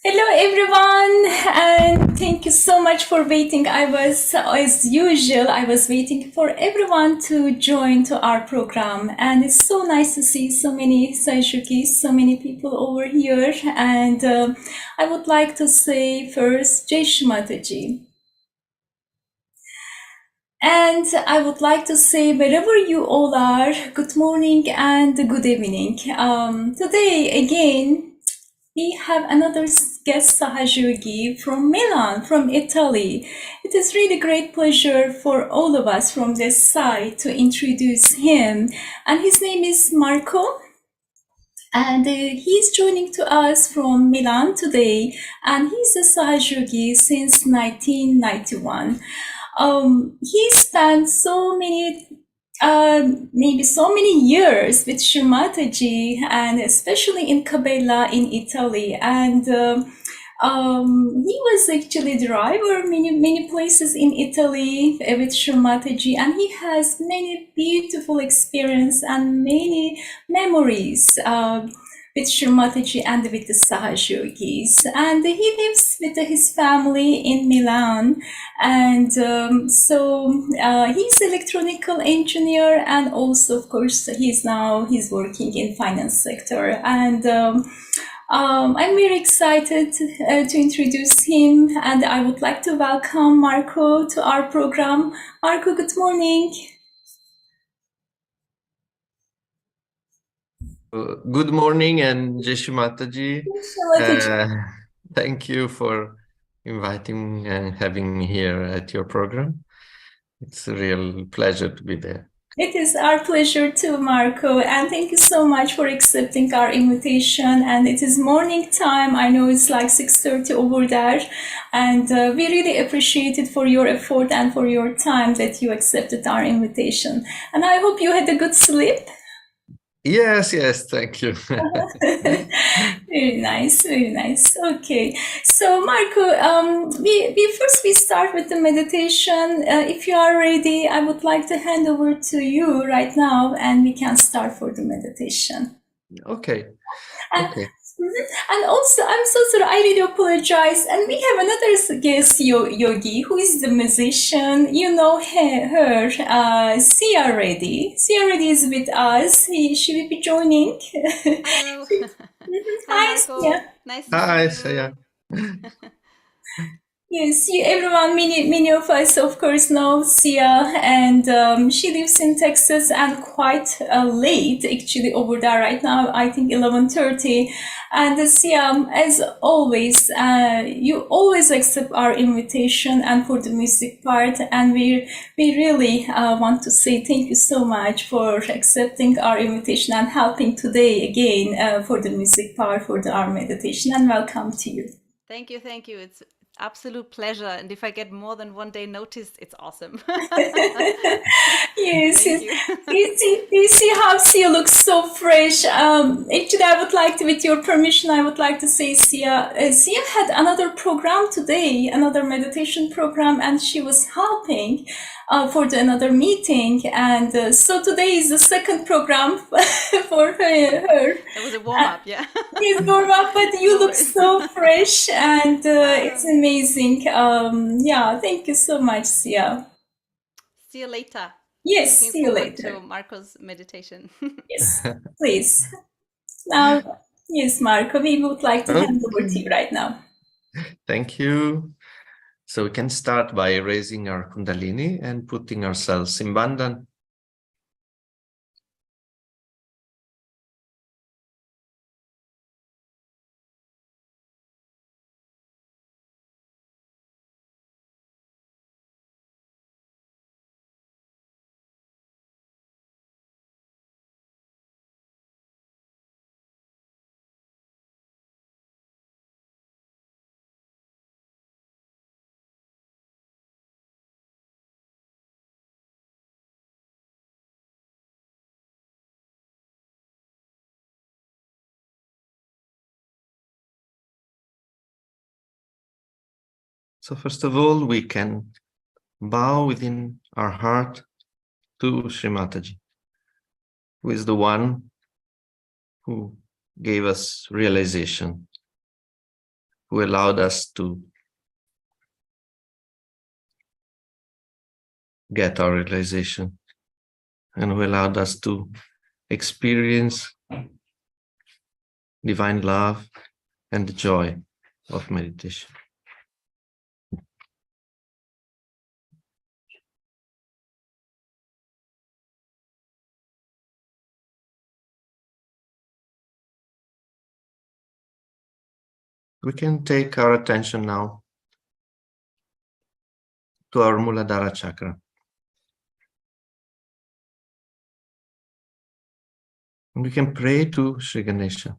Hello everyone, and thank you so much for waiting. As usual, I was waiting for everyone to join to our program, and it's so nice to see so many Saishukis, so many people over here. And I would like to say first, Jai Shri Mataji. And I would like to say, wherever you all are, good morning and good evening. Today, again, we have another guest, Sahaja from Milan, from Italy. It is really great pleasure for all of us from this side to introduce him. And his name is Marco. And he's joining to us from Milan today. And he's a Sahaja since 1991. He spent so many maybe so many years with Shrimataji, and especially in Cabela in Italy. And he was actually driver many places in Italy with Shrimataji, and he has many beautiful experience and many memories. With Shrimataji and with the Sahaja Yogis. And he lives with his family in Milan. And he's electronical engineer, and also, of course, he's working in finance sector. And I'm very excited to introduce him, and I would like to welcome Marco to our program. Marco, good morning. Good morning and Jai Shri Mataji. Thank you for inviting and having me here at your program. It's a real pleasure to be there. It is our pleasure too, Marco, and thank you so much for accepting our invitation. And it is morning time. I know it's like 6:30 over there, and we really appreciate it for your effort and for your time that you accepted our invitation. And I hope you had a good sleep. Yes, thank you. Very nice, very nice. Okay, so Marco, we start with the meditation. If you are ready, I would like to hand over to you right now, and we can start for the meditation. Okay. And also, I'm so sorry, I really apologize. And we have another guest, Yogi, who is the musician. You know her, Sia Reddy. Sia Reddy is with us. She will be joining. Hello. Hi, Marco. Sia. Nice to see you. Yes, everyone, many of us, of course, know Sia, and she lives in Texas, and quite late, actually, over there right now. I think 11:30. And Sia, as always, you always accept our invitation, and for the music part, and we really want to say thank you so much for accepting our invitation and helping today again for the music part for our meditation. And welcome to you. Thank you. It's absolute pleasure. And if I get more than one day notice, it's awesome. Yes, Thank you see how Sia looks so fresh. Actually, I would like to, with your permission, I would like to say Sia had another program today, another meditation program, and she was helping for another meeting. And so today is the second program for her. That was a warm-up, yeah. It's warm up, but you look so fresh, and it's amazing. Yeah, thank you so much, Sia. See you later. Yes, Looking see you forward later. to Marco's meditation. Yes, please. Now, yes, Marco, we would like to hand over to you right now. Thank you. So we can start by raising our Kundalini and putting ourselves in Bandhan. So first of all, we can bow within our heart to Shri Mataji, who is the one who gave us realization. who allowed us to get our realization and who allowed us to experience divine love and the joy of meditation. We can take our attention now to our Muladhara chakra. And we can pray to Sri Ganesha.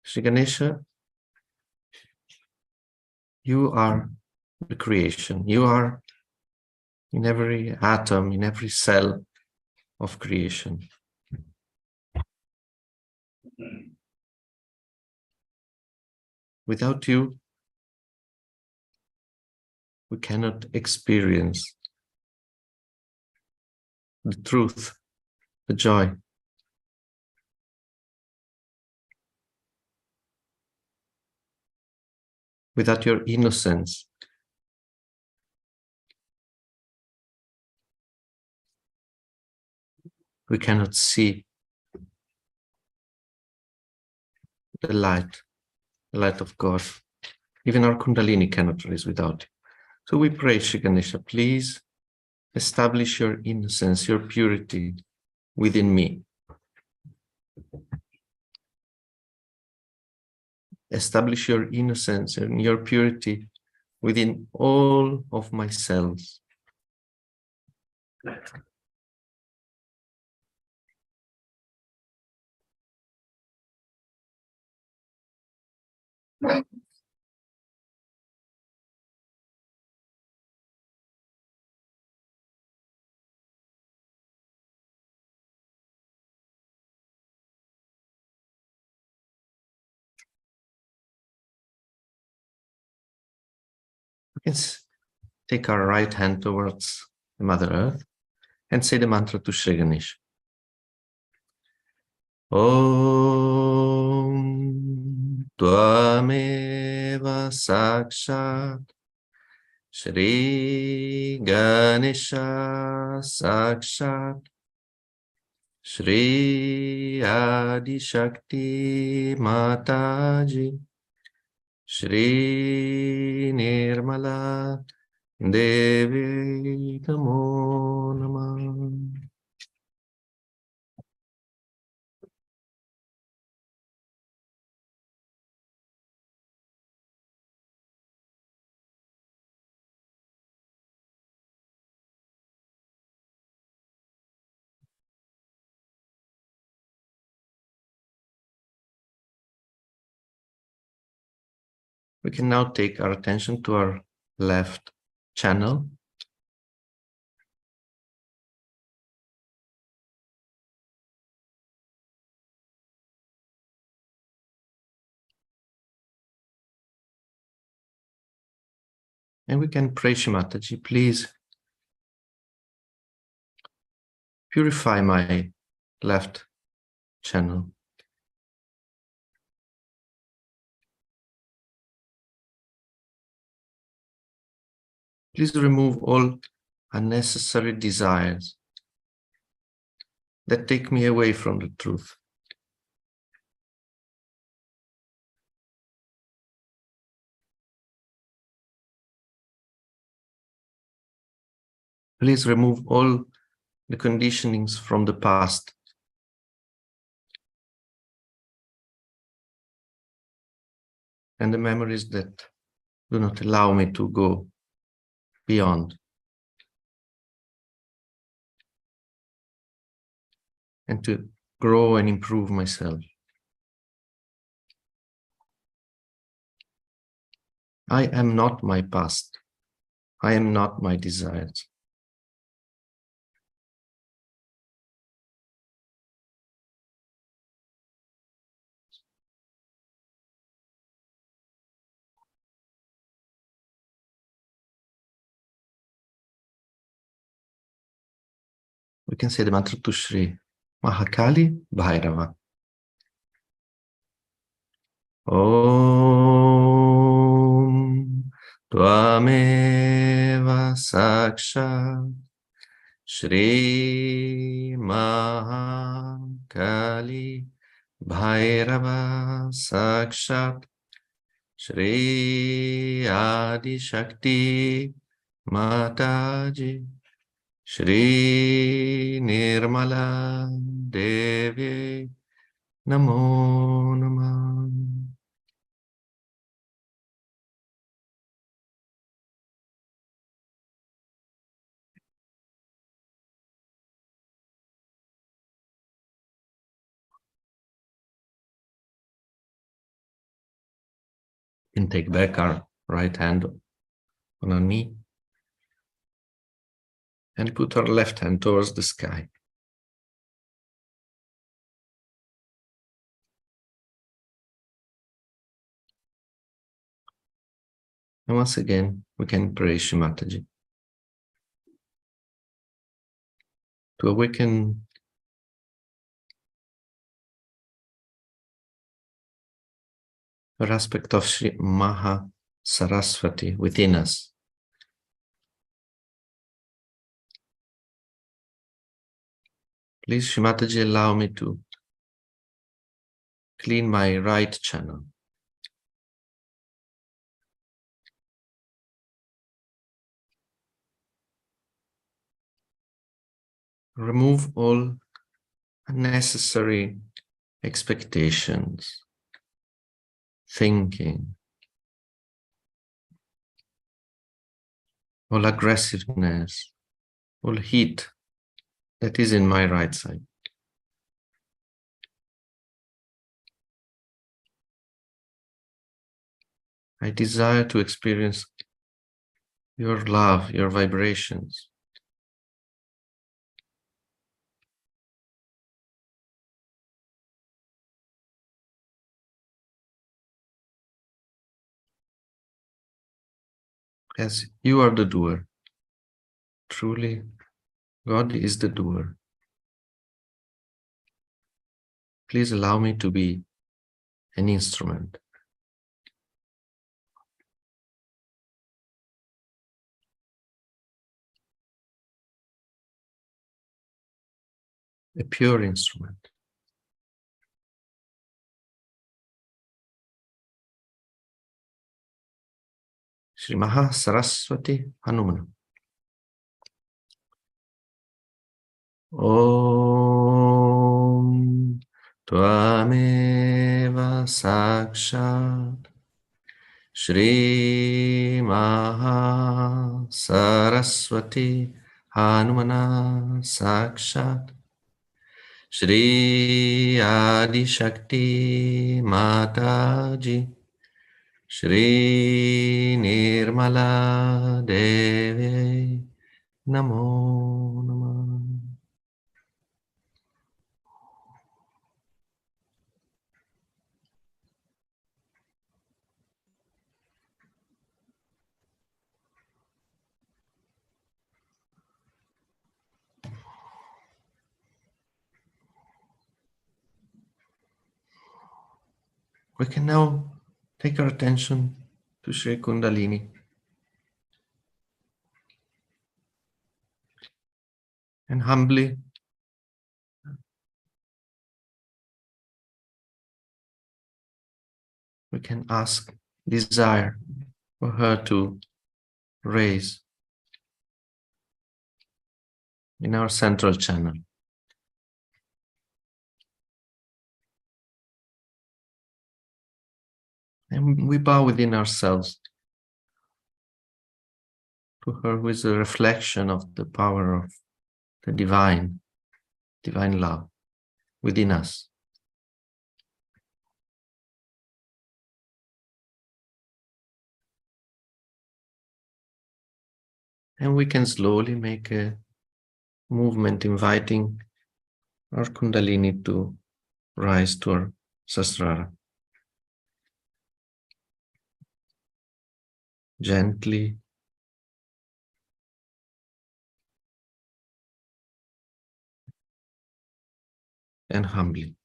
Sri Ganesha, you are the creation. You are in every atom, in every cell of creation. Without you, we cannot experience the truth, the joy. Without your innocence, we cannot see the light of God. Even our Kundalini cannot rise without you. So we pray, Sri Ganesha, please establish your innocence, your purity within me. Establish your innocence and your purity within all of my cells. We can take our right hand towards the Mother Earth and say the mantra to Sri Ganesha. Om Tvameva Sakshat Shri Ganesha Sakshat Shri Adi Shakti Mataji Shri Nirmala Devi Namo Namah. We can now take our attention to our left channel. And we can pray, Shri Mataji, please purify my left channel. Please remove all unnecessary desires that take me away from the truth. Please remove all the conditionings from the past and the memories that do not allow me to go beyond and to grow and improve myself. I am not my past. I am not my desires. We can say the mantra to Shri Mahakali Bhairava. Om Tvameva Sakshat Shri Mahakali Bhairava Sakshat Shri Adi Shakti Mataji Shri Nirmala Devi Namo Namah. And take back our right hand on our knee and put our left hand towards the sky. And once again, we can pray Shri Mataji to awaken her aspect of Shri Maha Saraswati within us. Please, Shri Mataji, allow me to clean my right channel. Remove all unnecessary expectations, thinking, all aggressiveness, all heat that is in my right side. I desire to experience your love, your vibrations. As you are the doer. Truly, God is the doer. Please allow me to be an instrument. A pure instrument. Shri Maha Saraswati Hanuman. Om Tvameva Sakshat Shri Maha Saraswati Hanumana Sakshat Shri Adi Shakti Mataji Shri Nirmala Devi Namo Namah. We can now take our attention to Shri Kundalini and humbly we can ask, desire for her to raise in our central channel. And we bow within ourselves to her who is a reflection of the power of the divine love within us. And we can slowly make a movement inviting our Kundalini to rise to our Sasrara. Gently and humbly.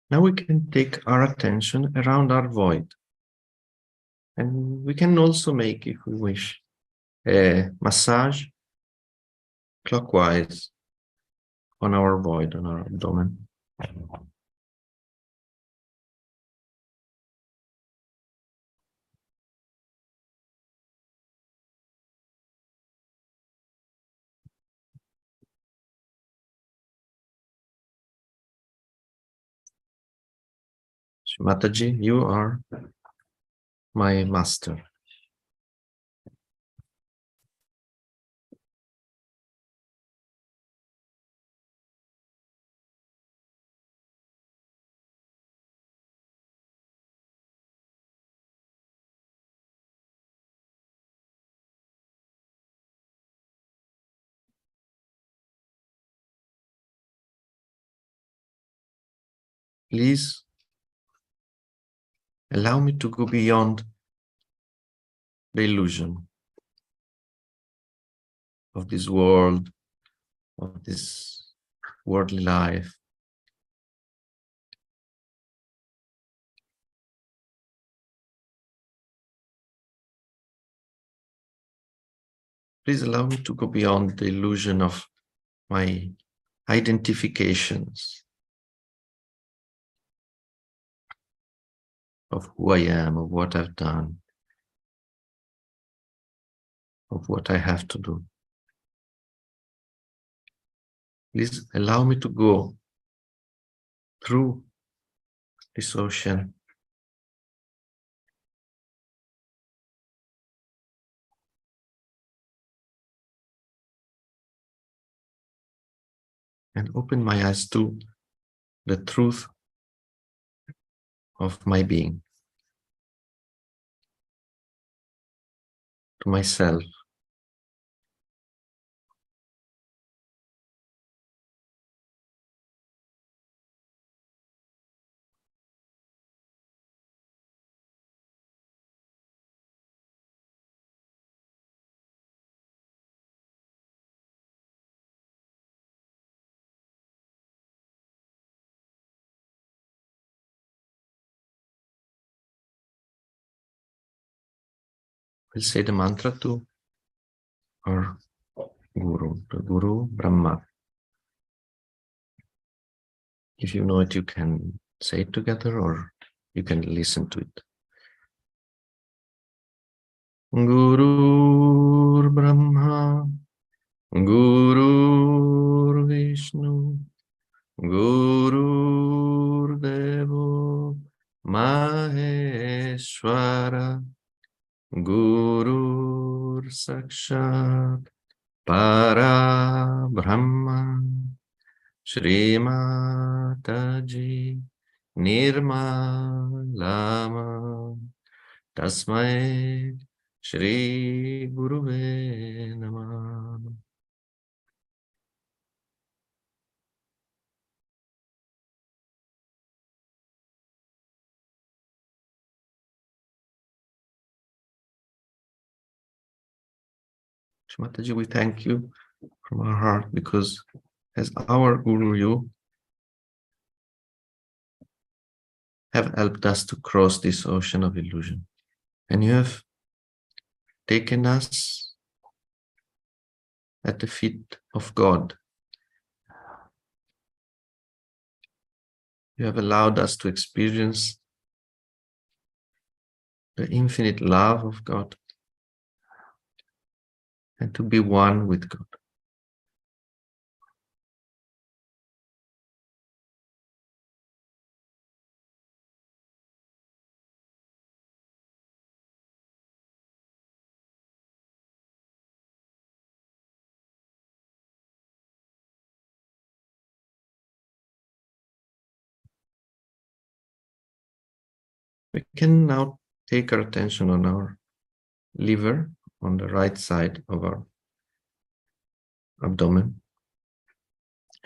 Now we can take our attention around our void. And we can also make, if we wish, a massage clockwise on our void, on our abdomen. Mataji, you are my master. Please allow me to go beyond the illusion of this world, of this worldly life. Please allow me to go beyond the illusion of my identifications of who I am, of what I've done, of what I have to do. Please allow me to go through this ocean and open my eyes to the truth of my being, to myself. We'll say the mantra to our Guru, the Guru Brahma. If you know it, you can say it together or you can listen to it. Guru Brahma, Guru Vishnu, Guru Devo Maheshwara, Guru Sakshat Para Brahma, Srimataji Nirmalama Tasmai Shri Guruve Namah. Mataji, we thank you from our heart because as our Guru, you have helped us to cross this ocean of illusion. And you have taken us at the feet of God. You have allowed us to experience the infinite love of God and to be one with God. We can now take our attention on our liver on the right side of our abdomen,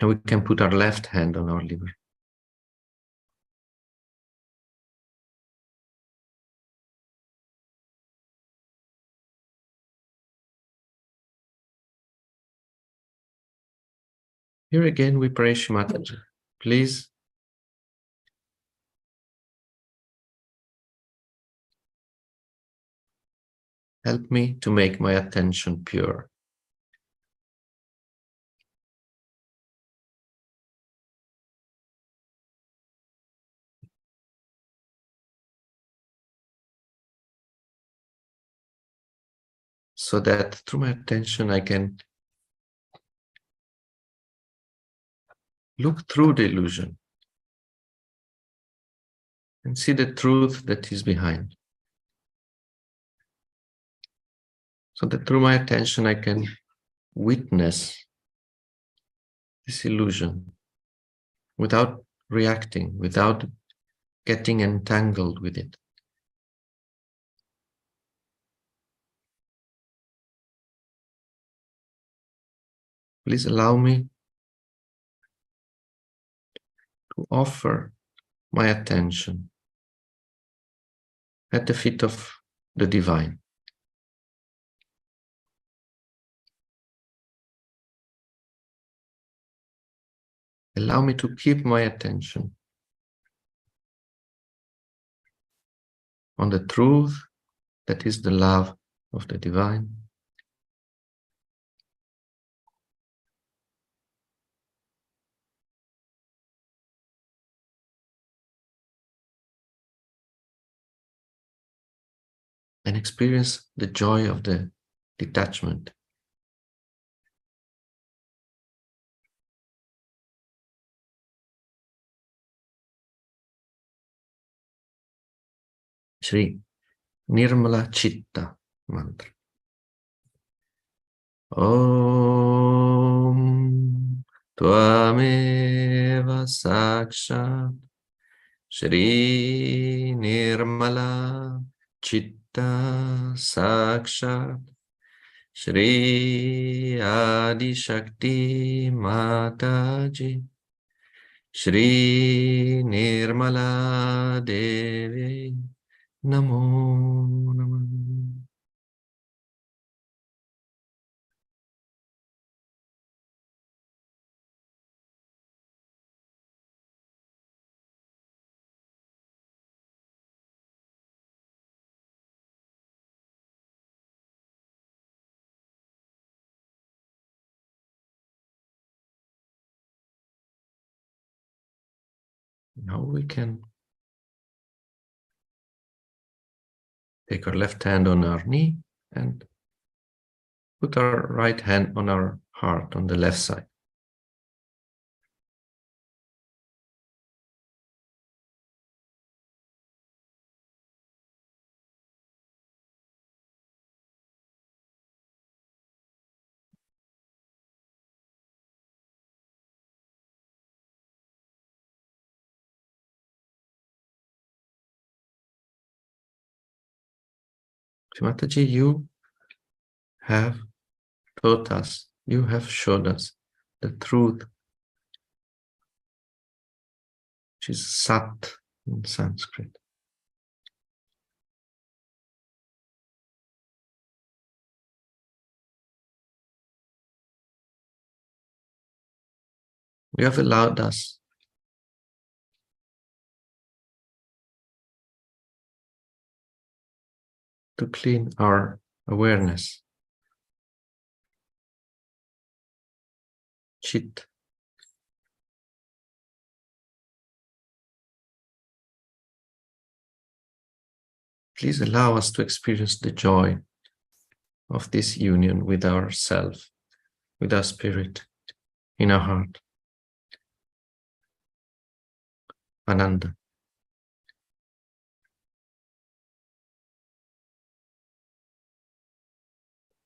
and we can put our left hand on our liver. Here again we pray Shimataji. Please help me to make my attention pure. So that through my attention I can look through the illusion and see the truth that is behind. So that through my attention I can witness this illusion without reacting, without getting entangled with it. Please allow me to offer my attention at the feet of the divine. Allow me to keep my attention on the truth that is the love of the divine. And experience the joy of the detachment. Shri Nirmala Chitta mantra. Om Tvameva Sakshat Shri Nirmala Chitta Sakshat Shri Adi Shakti Mataji Shri Nirmala Devi Namo Namah. Now we can take our left hand on our knee and put our right hand on our heart on the left side. Mataji, you have taught us, you have showed us the truth, which is Sat in Sanskrit. You have allowed us to clean our awareness, Chit. Please allow us to experience the joy of this union with ourself, with our spirit, in our heart. Ananda.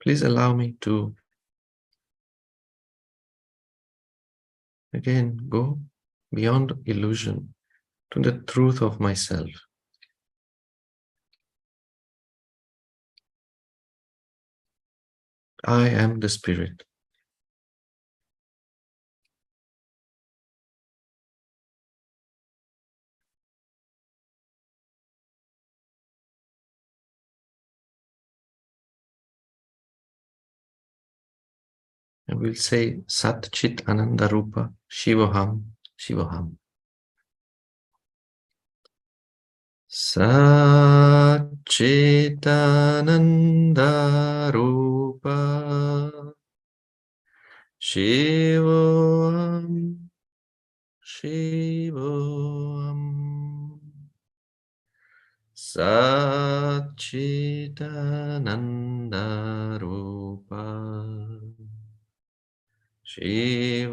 Please allow me to again go beyond illusion to the truth of myself. I am the spirit. And we'll say Sat Chit Ananda Rupa Shivoham Shivoham. Sat Chit Ananda Rupa Shivoham Shivoham. Satchitananda Rupa Shivoham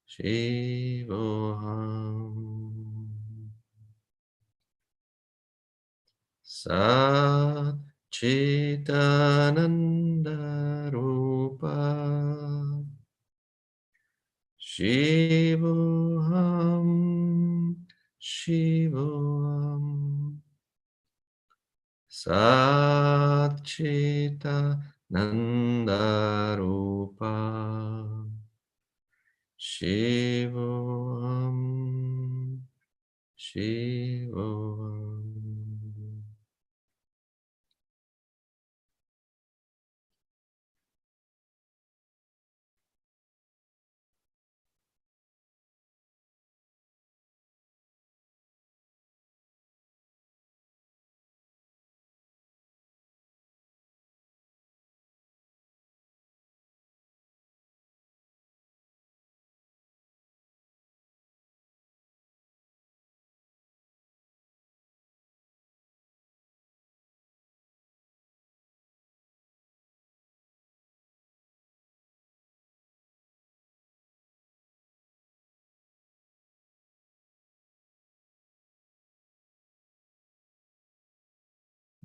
Shivoham Satchitananda Rupa Shivoham Shivoham Satchita Nandarupa Shivoham Shivoham.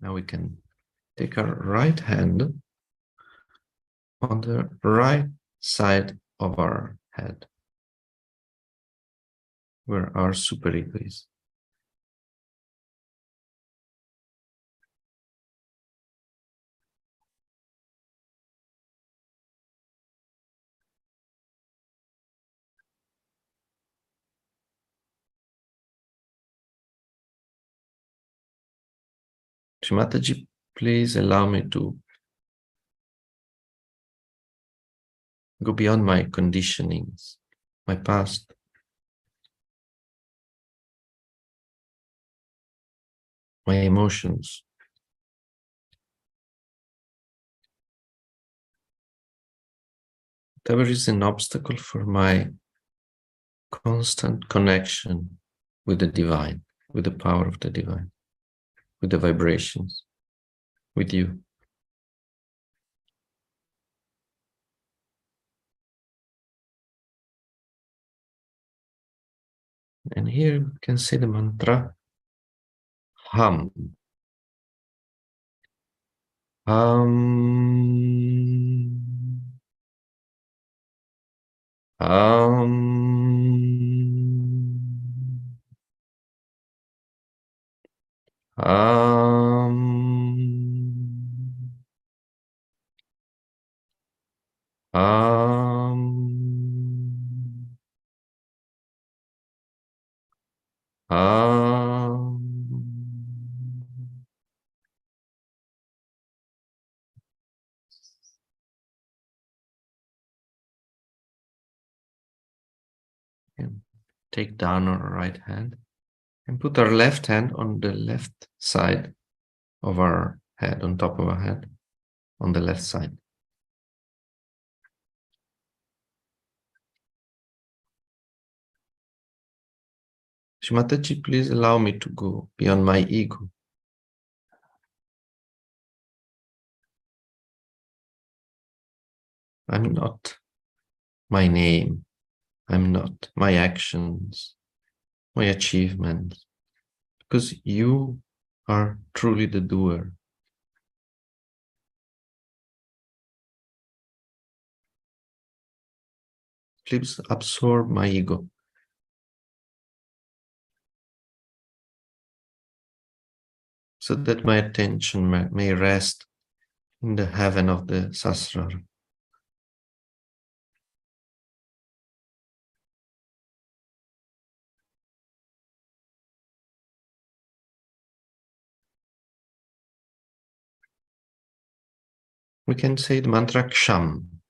Now we can take our right hand on the right side of our head, where our superego is. Shrimataji, please allow me to go beyond my conditionings, my past, my emotions, whatever is an obstacle for my constant connection with the divine, with the power of the divine, with the vibrations, with you. And here you can say the mantra Hum. Hum. Hum. Hum. Hum. Hum. And take down our right hand and put our left hand on the left side of our head, on top of our head, on the left side. Shrimataji, please allow me to go beyond my ego. I'm not my name. I'm not my actions, my achievements, because you are truly the doer. Please absorb my ego so that my attention may rest in the heaven of the Sasrara. We can say the mantra Ksham.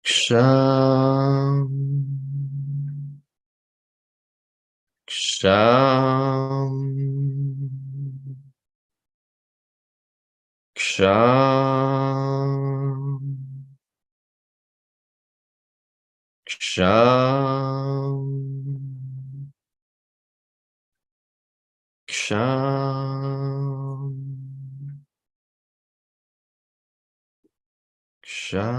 Ksham. Ksham. Ksham. Ksham. Ksham. Ksham.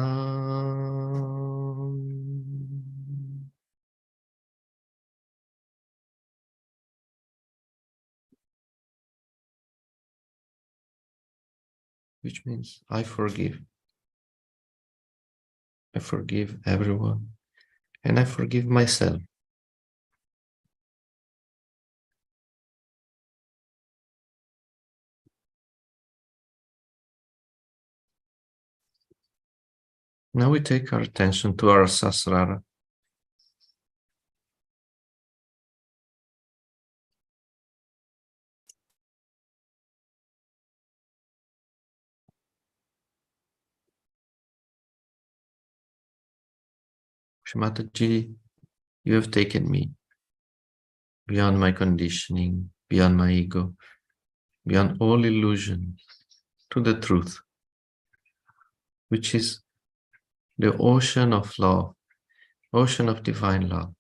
Which means I forgive. I forgive everyone. And I forgive myself. Now we take our attention to our Sahasrara. Mataji, you have taken me beyond my conditioning, beyond my ego, beyond all illusion, to the truth, which is the ocean of love, ocean of divine love.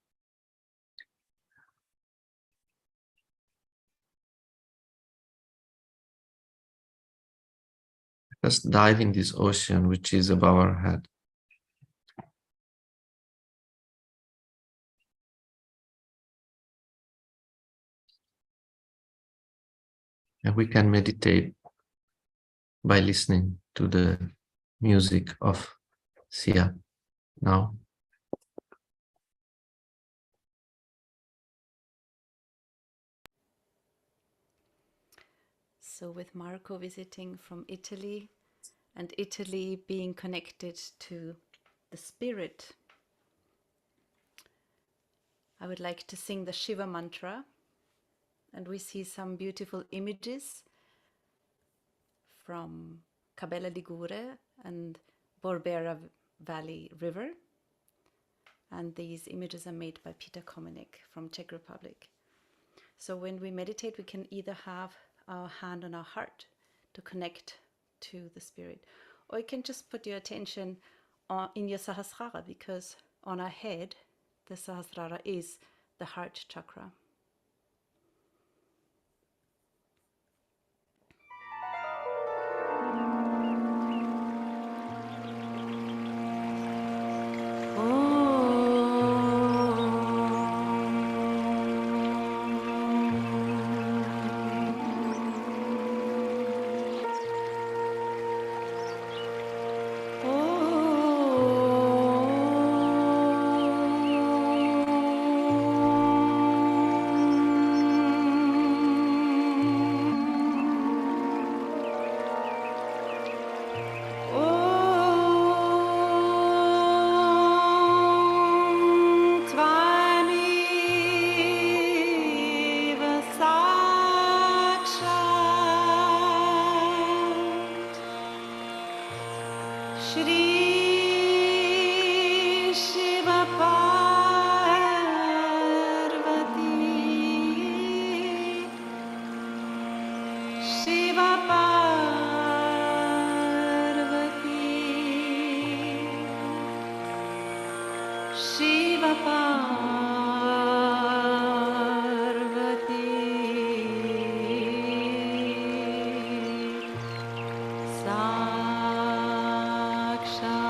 Let's dive in this ocean which is above our head. And we can meditate by listening to the music of Sia now. So with Marco visiting from Italy and Italy being connected to the spirit, I would like to sing the Shiva mantra, and we see some beautiful images from Cabela Ligure and Borbera Valley River, and these images are made by Peter Komenek from Czech Republic. So when we meditate, we can either have our hand on our heart to connect to the spirit, or you can just put your attention in your Sahasrara, because on our head, the Sahasrara is the heart chakra. Shiva Parvati Sakshat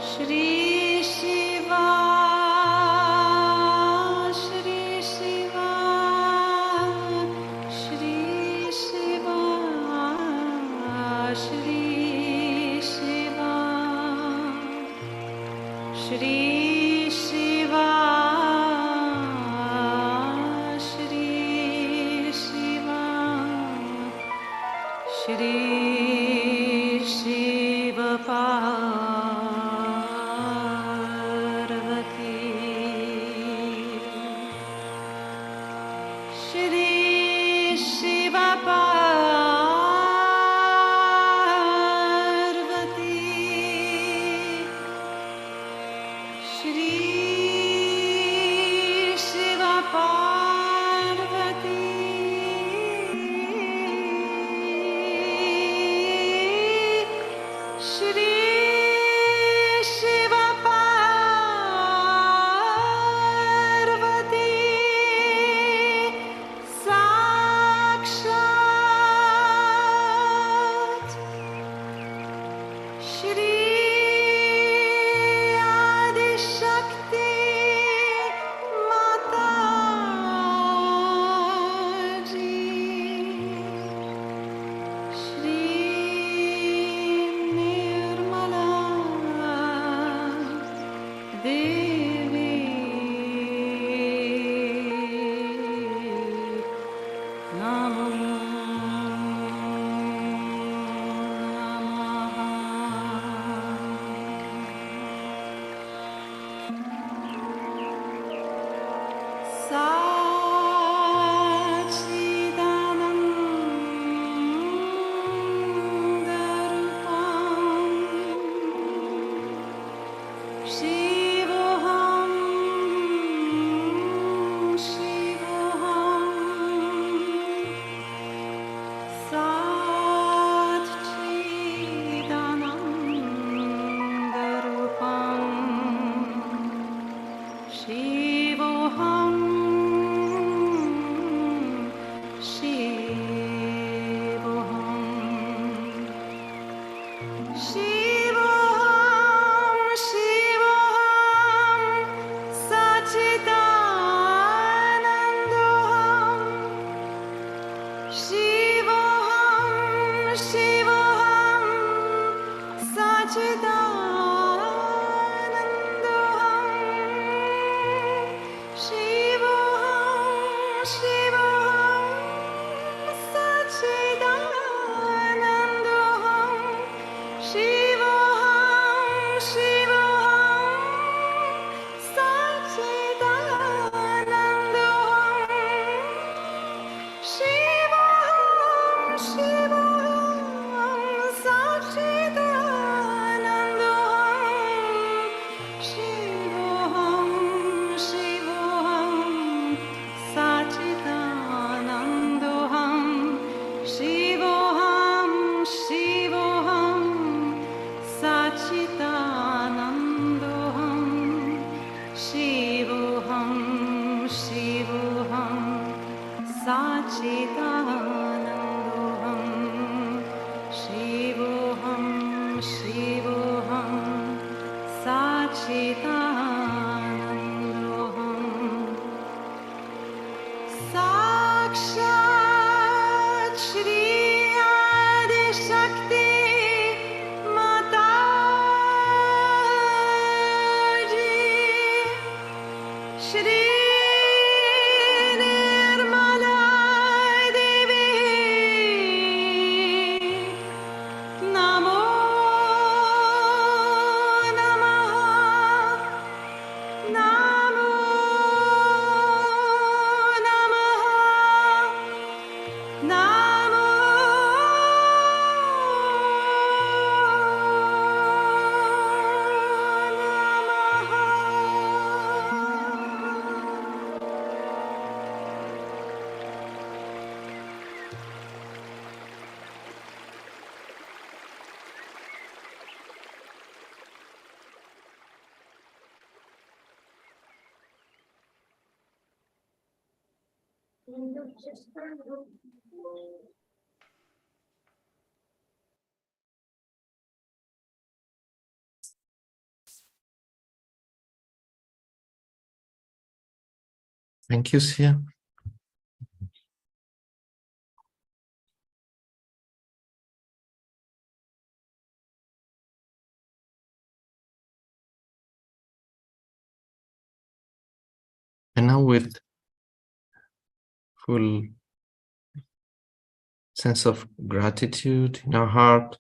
Shri Shiva Shri Shiva Shri Shiva Shri Shiva Shri Shiva Shri Shiva Shri Shiva Parvati Shri Shiva Parvati, Shri Shiva Parvati, Shri Shiva Parvati, Sakshat Shri Adi Shakti Mataji, Shri Nirmala Devi Namo Sachidanandarupam Shivoham Shivoham Satchidanandarupam Shivoham Shivoham Shivoham Shivoham Satchidanandoham Shivoham Shivoham Sachidanandoham Shivoham Shivoham Sachidanandoham Shivoham Shivoham Sachidanandoham Shivoham Shivoham Sachidanandoham Shivoham Shivoham Sachidanandoham Shivoham Shivoham Sachidanandoham Shivoham Shivoham Sachidanandoham Shivoham Shivoham Sachidanandoham Sakshat Shri Adi Shakti Mataji, Shri Nirmala Devi Namo Namaha Namo Namaha Namo Namaha. Thank you, Sia. And now with full sense of gratitude in our heart,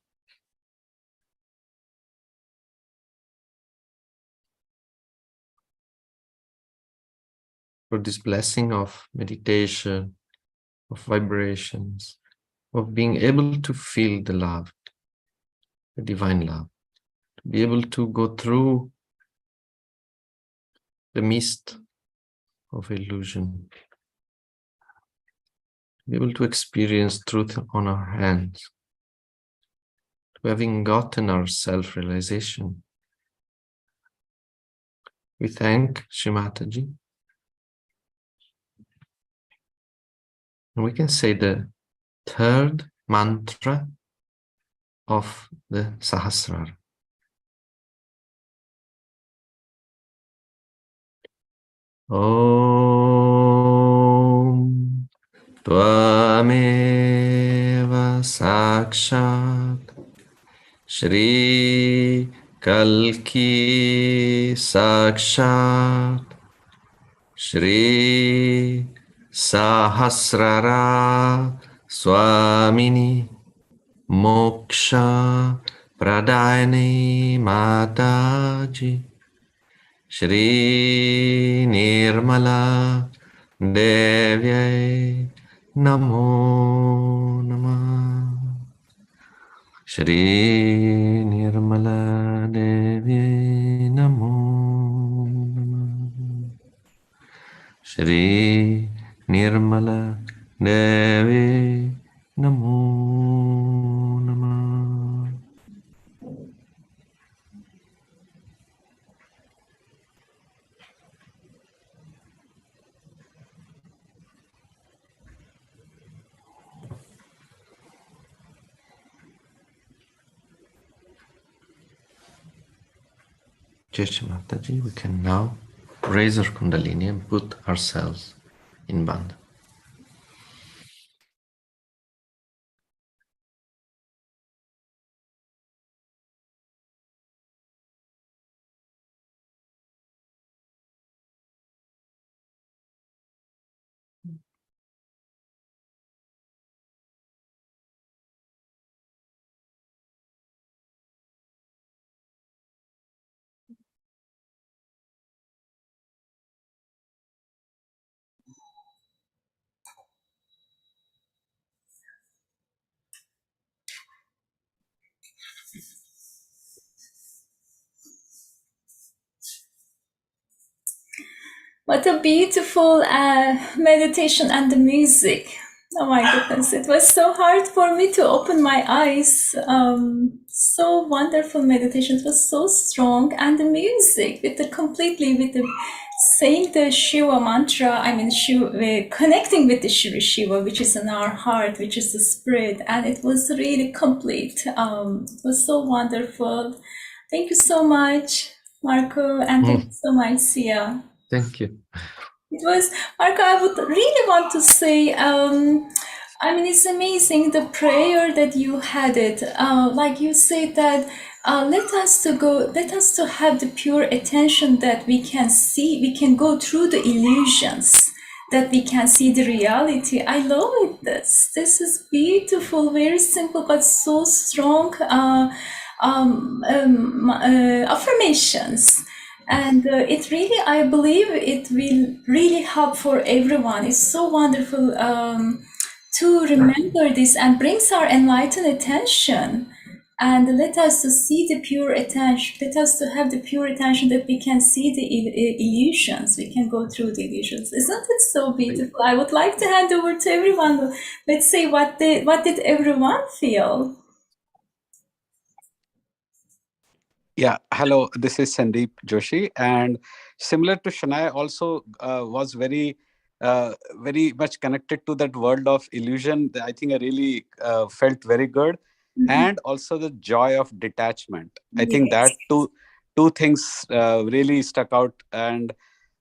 for this blessing of meditation, of vibrations, of being able to feel the love, the divine love, to be able to go through the mist of illusion, to be able to experience truth on our hands, to having gotten our self-realization. We thank Shrimataji, and we can say the third mantra of the Sahasrara. Om Tvameva Sakshat Shri Kalki Sakshat Shri Sahasrara Swamini Moksha Pradayani Mataji Shri Nirmala Devyai Namo Namah. Shri Nirmala Devyai Namo Namah. Shri Nirmala Devi Namo Namah. Jai Shri Mataji, we can now raise our Kundalini and put ourselves in bandha. What a beautiful meditation and the music. Oh my goodness, it was so hard for me to open my eyes. So wonderful meditation. It was so strong. And the music with the completely with the saying the Shiva mantra, I mean Shiva, connecting with the Shiva, which is in our heart, which is the spirit. And it was really complete. It was so wonderful. Thank you so much, Marco, and thank you so much, Sia. Thank you. It was, Marco, I would really want to say, I mean, it's amazing the prayer that you had it. Like you said that, let us to have the pure attention that we can see, we can go through the illusions, that we can see the reality. I love it. This is beautiful, very simple, but so strong affirmations. And it really, I believe it will really help for everyone. It's so wonderful to remember this and brings our enlightened attention. And let us to see the pure attention. Let us to have the pure attention that we can see the illusions. We can go through the illusions. Isn't it so beautiful? I would like to hand over to everyone. Let's say what did everyone feel? Yeah, hello, this is Sandeep Joshi. And similar to Shania, also was very much connected to that world of illusion. I think I really felt very good. And also the joy of detachment. I think Yes. that two things really stuck out. And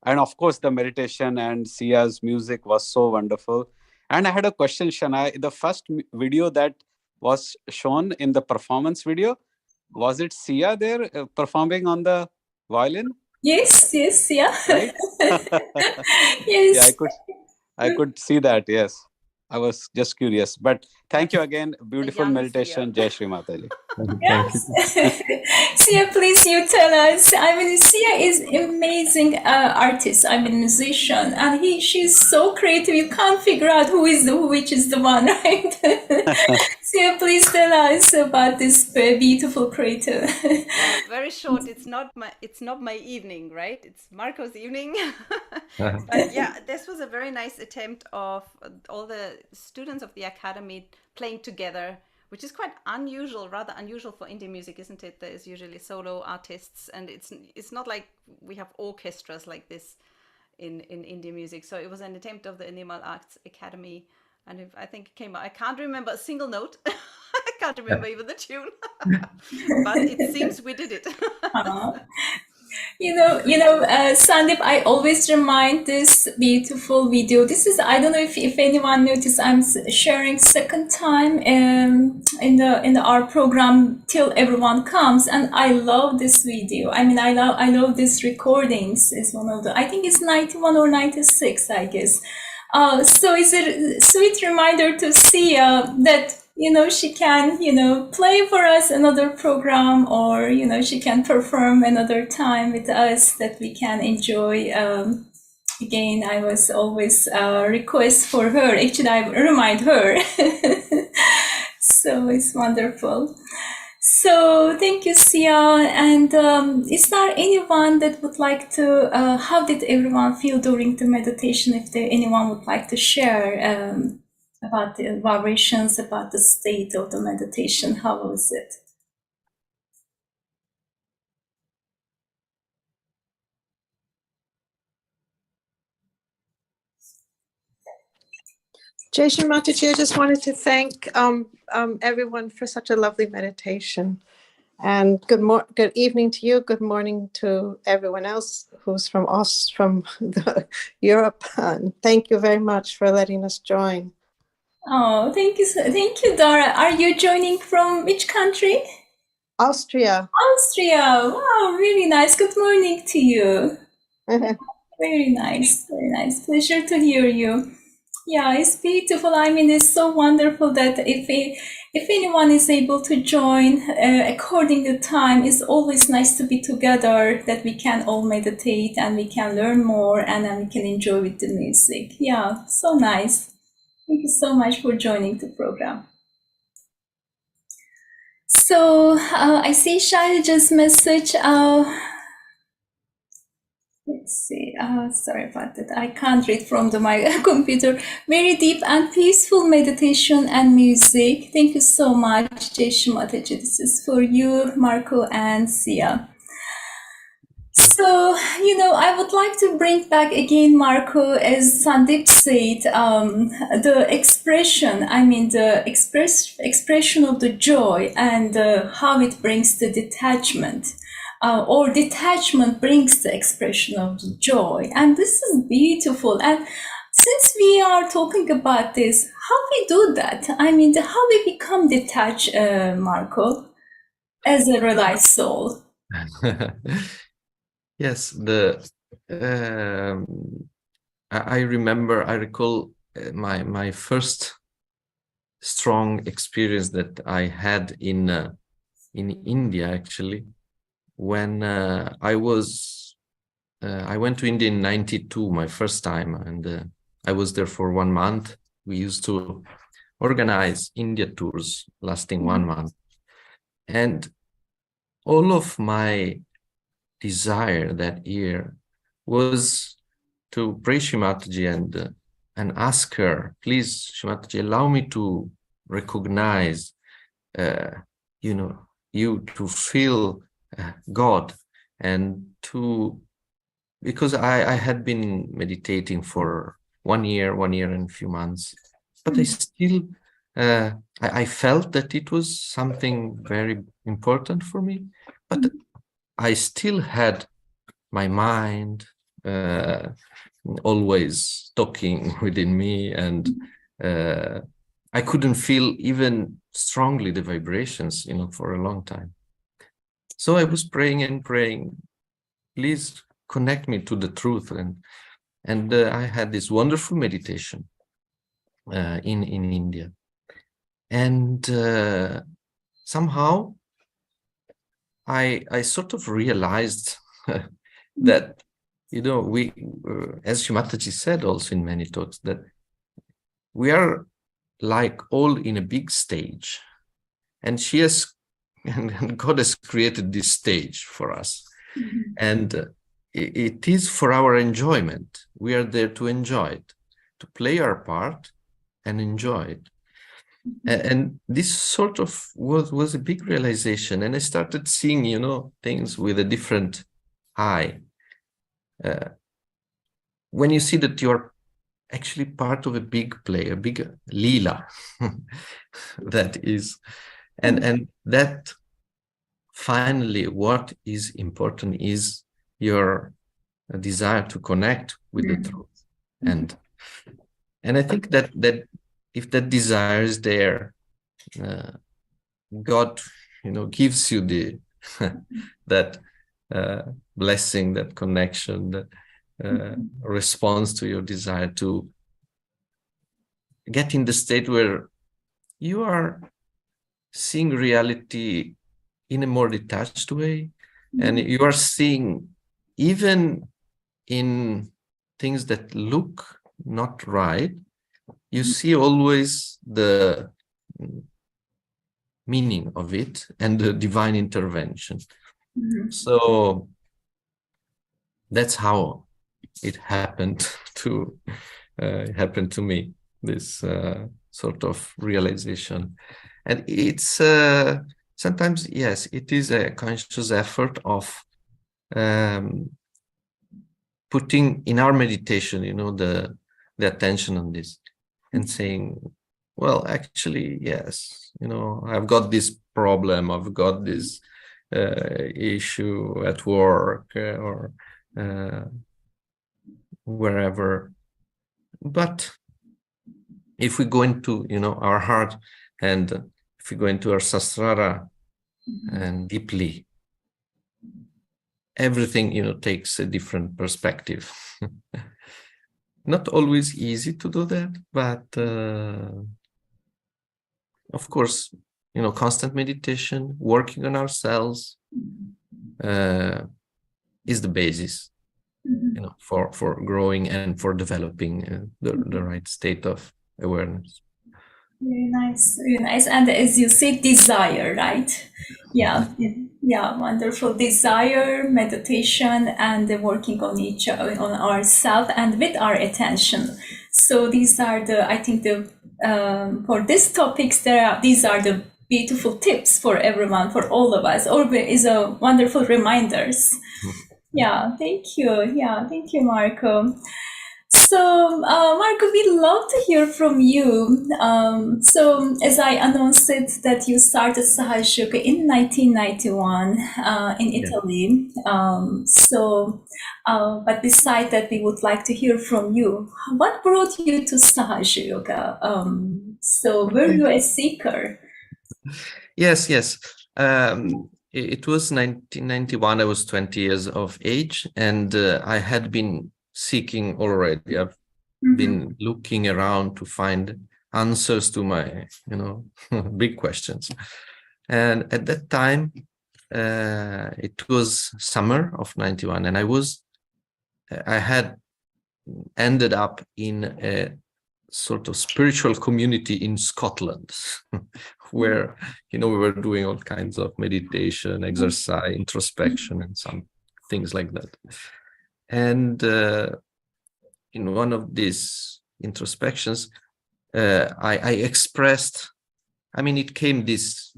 of course, the meditation and Sia's music was so wonderful. And I had a question, Shania. The first video that was shown in the performance video, was it Sia there performing on the violin? Yes, yeah. Right? Yes. Yeah, I could see that. Yes. I was just curious. But thank you again. Beautiful young meditation. Jai Shri Mataji. Thank you. Sia, please you tell us. I mean, Sia is amazing artist. I mean, musician, and she's so creative. You can't figure out which is the one, right? Sia, please tell us about this beautiful creator. Well, very short. It's not my evening, right? It's Marco's evening. But yeah, this was a very nice attempt of all the students of the academy playing together, which is quite unusual, rather unusual for Indian music, isn't it? There's usually solo artists, and it's not like we have orchestras like this in Indian music. So it was an attempt of the Animal Arts Academy, and I think it came out. I can't remember a single note. I can't remember even the tune, but it seems we did it. Sandeep, I always remind this beautiful video. This is, I don't know if anyone noticed, I'm sharing second time in the our program till everyone comes, and I love this video. I mean, I love this recordings. It's one of the, I think it's 91 or 96, I guess. So it's a sweet reminder to see that she can, play for us another program, or, she can perform another time with us that we can enjoy. Again, I was always request for her. Actually, I remind her. So it's wonderful. So thank you, Sia. And is there anyone that would like to, how did everyone feel during the meditation? If anyone would like to share about the vibrations, about the state of the meditation, how was it? Jai Shri Mataji, I just wanted to thank everyone for such a lovely meditation. And good evening to you. Good morning to everyone else who's from Europe. And thank you very much for letting us join. Oh, thank you, Dara. Are you joining from which country? Austria. Austria. Wow, really nice. Good morning to you. Very nice, very nice. Pleasure to hear you. Yeah, it's beautiful. I mean, it's so wonderful that if anyone is able to join according to time, it's always nice to be together, that we can all meditate and we can learn more, and then we can enjoy with the music. Yeah, so nice. Thank you so much for joining the program. So I see Sahaja's message. Let's see. Sorry about that. I can't read from my computer. Very deep and peaceful meditation and music. Thank you so much, Jai Shri Mataji. This is for you, Marco and Sia. So, I would like to bring back again, Marco, as Sandeep said, the expression, the expression of the joy, and how it brings the detachment. Or detachment brings the expression of the joy. And this is beautiful. And since we are talking about this, how we do that? How we become detached, Marco, as a realized soul? Yes, I recall my first strong experience that I had in India, actually, when I went to India in '92, my first time, and I was there for 1 month. We used to organize India tours lasting 1 month, and all of my desire that year was to pray Shri Mataji and ask her, please, Shri Mataji, allow me to recognize, you, to feel God, and because I had been meditating for 1 year and a few months, but I still, I felt that it was something very important for me, but I still had my mind always talking within me, and I couldn't feel even strongly the vibrations, for a long time. So I was praying and praying, please connect me to the truth. And I had this wonderful meditation in India. And somehow I sort of realized that, we, as Shimataji said also in many talks, that we are like all in a big stage, and and God has created this stage for us. And it is for our enjoyment. We are there to enjoy it, to play our part and enjoy it. And this sort of was a big realization. And I started seeing, things with a different eye. When you see that you're actually part of a big play, a big lila, that is, and that finally what is important is your desire to connect with the truth. And I think that if that desire is there, God, gives you the that blessing, that connection, that response to your desire to get in the state where you are seeing reality in a more detached way, and you are seeing even in things that look not right, you see always the meaning of it and the divine intervention. So that's how it happened to me, this sort of realization. And it's sometimes, yes, it is a conscious effort of putting in our meditation, the attention on this, and saying, well, actually, yes, I've got this problem, I've got this issue at work or wherever. But if we go into, our heart, and if we go into our sasrara and deeply, everything, takes a different perspective. Not always easy to do that, but of course, constant meditation, working on ourselves is the basis, for growing and for developing the right state of awareness. Very nice, very nice. And as you said, desire, right? Yeah, wonderful. Desire, meditation, and working on on ourselves and with our attention. So these are I think for these topics, these are the beautiful tips for everyone, for all of us, or is a wonderful reminders. Yeah, thank you. Yeah, thank you, Marco. So, Marco, we'd love to hear from you. So, as I announced it, that you started Sahaja in 1991 in Italy. But beside that, we would like to hear from you. What brought you to Sahaja Yoga? Were you a seeker? Yes. It was 1991. I was 20 years of age, and I had been seeking already. I've been looking around to find answers to my, big questions. And at that time, it was summer of 91, and I had ended up in a sort of spiritual community in Scotland, where, we were doing all kinds of meditation, exercise, introspection, and some things like that. And in one of these introspections, I expressed, it came this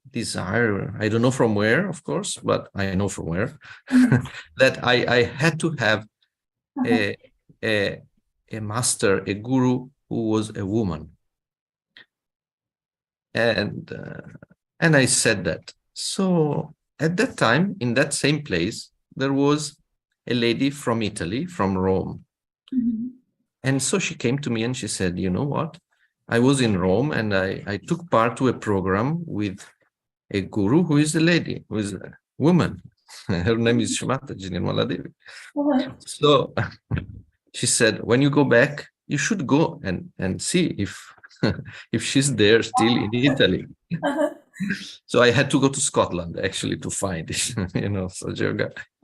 desire, I don't know from where, of course, but I know from where, that I had to have a master, a guru who was a woman. And I said that. So at that time, in that same place, there was a lady from Italy, from Rome. And so she came to me and she said, you know what? I was in Rome and I took part to a program with a guru who is a lady, who is a woman. Her name is Shimataji Muladhara. So she said, when you go back, you should go and see if she's there still in Italy. So I had to go to Scotland actually to find it, Sahaja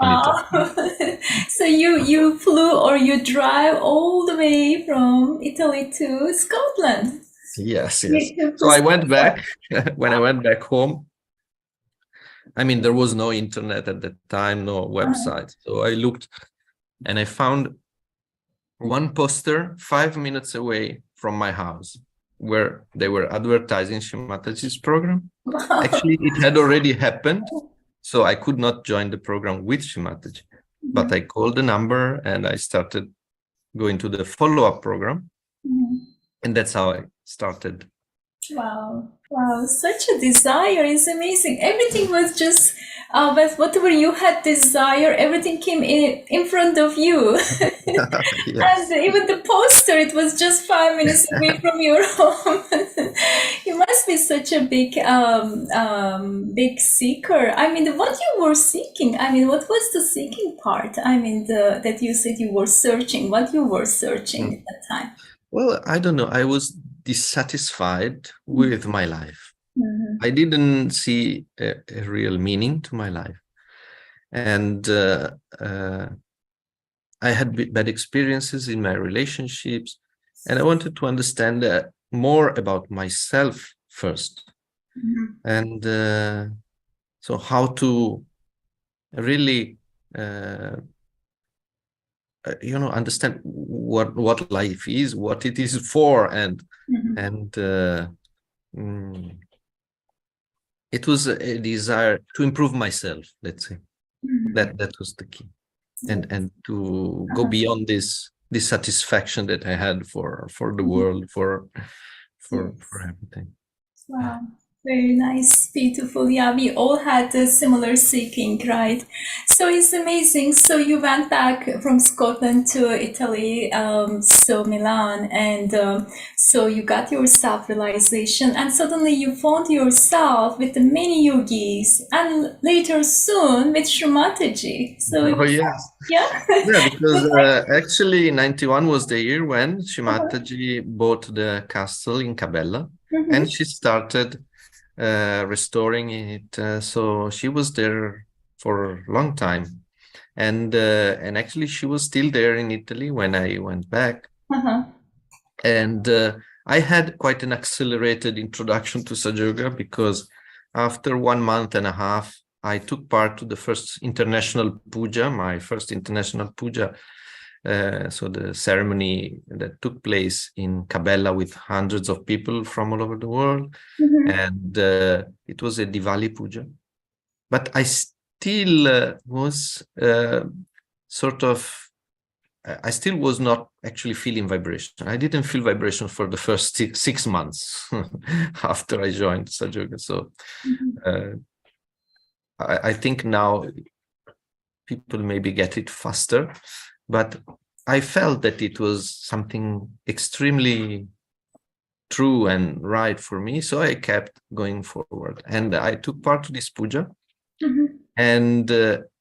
in Italy. So you flew or you drive all the way from Italy to Scotland. Yes. You took So the I went Scotland. back. When I went back home, I mean, there was no internet at that time, no website. So I looked and I found one poster 5 minutes away from my house where they were advertising Shri Mataji's program. Wow. Actually, it had already happened, so I could not join the program with Shri Mataji. But I called the number and I started going to the follow-up program. And that's how I started. Wow, such a desire is amazing. Everything was just, but whatever you had desire, everything came in front of you. Yes. And even the poster, it was just 5 minutes away from your home. You must be such a big seeker. I mean, what you were seeking, I mean, what was the seeking part? I mean, that you said you were searching, what you were searching at that time? Well, I don't know. I was dissatisfied with my life. I didn't see a real meaning to my life. And I had bad experiences in my relationships. And I wanted to understand more about myself first. And so how to really understand what life is, what it is for, and it was a desire to improve myself. Let's say that was the key, and to go beyond this dissatisfaction that I had for the world, for everything. Wow. Very nice, beautiful. Yeah, we all had a similar seeking, right? So it's amazing. So you went back from Scotland to Italy, so Milan, and so you got your self-realization, and suddenly you found yourself with the many yogis, and later soon with Shri Mataji. So Oh yes, yeah, because actually 91 was the year when Shri Mataji bought the castle in Cabela, and she started restoring it. So she was there for a long time, and actually she was still there in Italy when I went back. And I had quite an accelerated introduction to Sahaja because after 1 month and a half, I took part to the first international puja, my first international puja. So the ceremony that took place in Cabela with hundreds of people from all over the world. And it was a Diwali puja. But I still was I still was not actually feeling vibration. I didn't feel vibration for the first 6 months after I joined Sahaja. So I think now people maybe get it faster, but I felt that it was something extremely true and right for me. So I kept going forward and I took part to this puja. And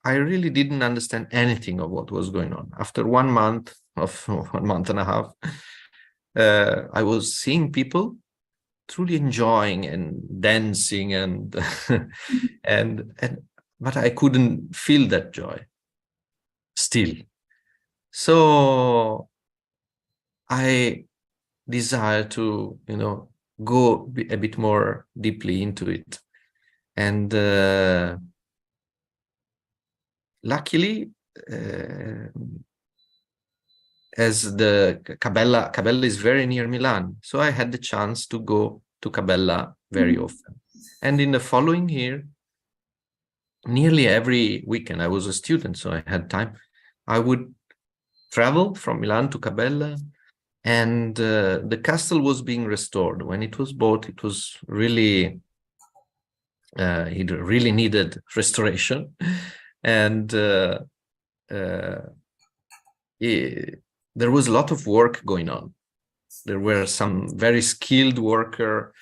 I really didn't understand anything of what was going on. After 1 month of 1 month and a half, I was seeing people truly enjoying and dancing and but I couldn't feel that joy still. So I desire to, go a bit more deeply into it. And luckily, as the Cabela is very near Milan, so I had the chance to go to Cabela very often. And in the following year, nearly every weekend, I was a student, so I had time. I would travel from Milan to Cabela, and the castle was being restored. When it was bought, it was really, it really needed restoration. And there was a lot of work going on. There were some very skilled worker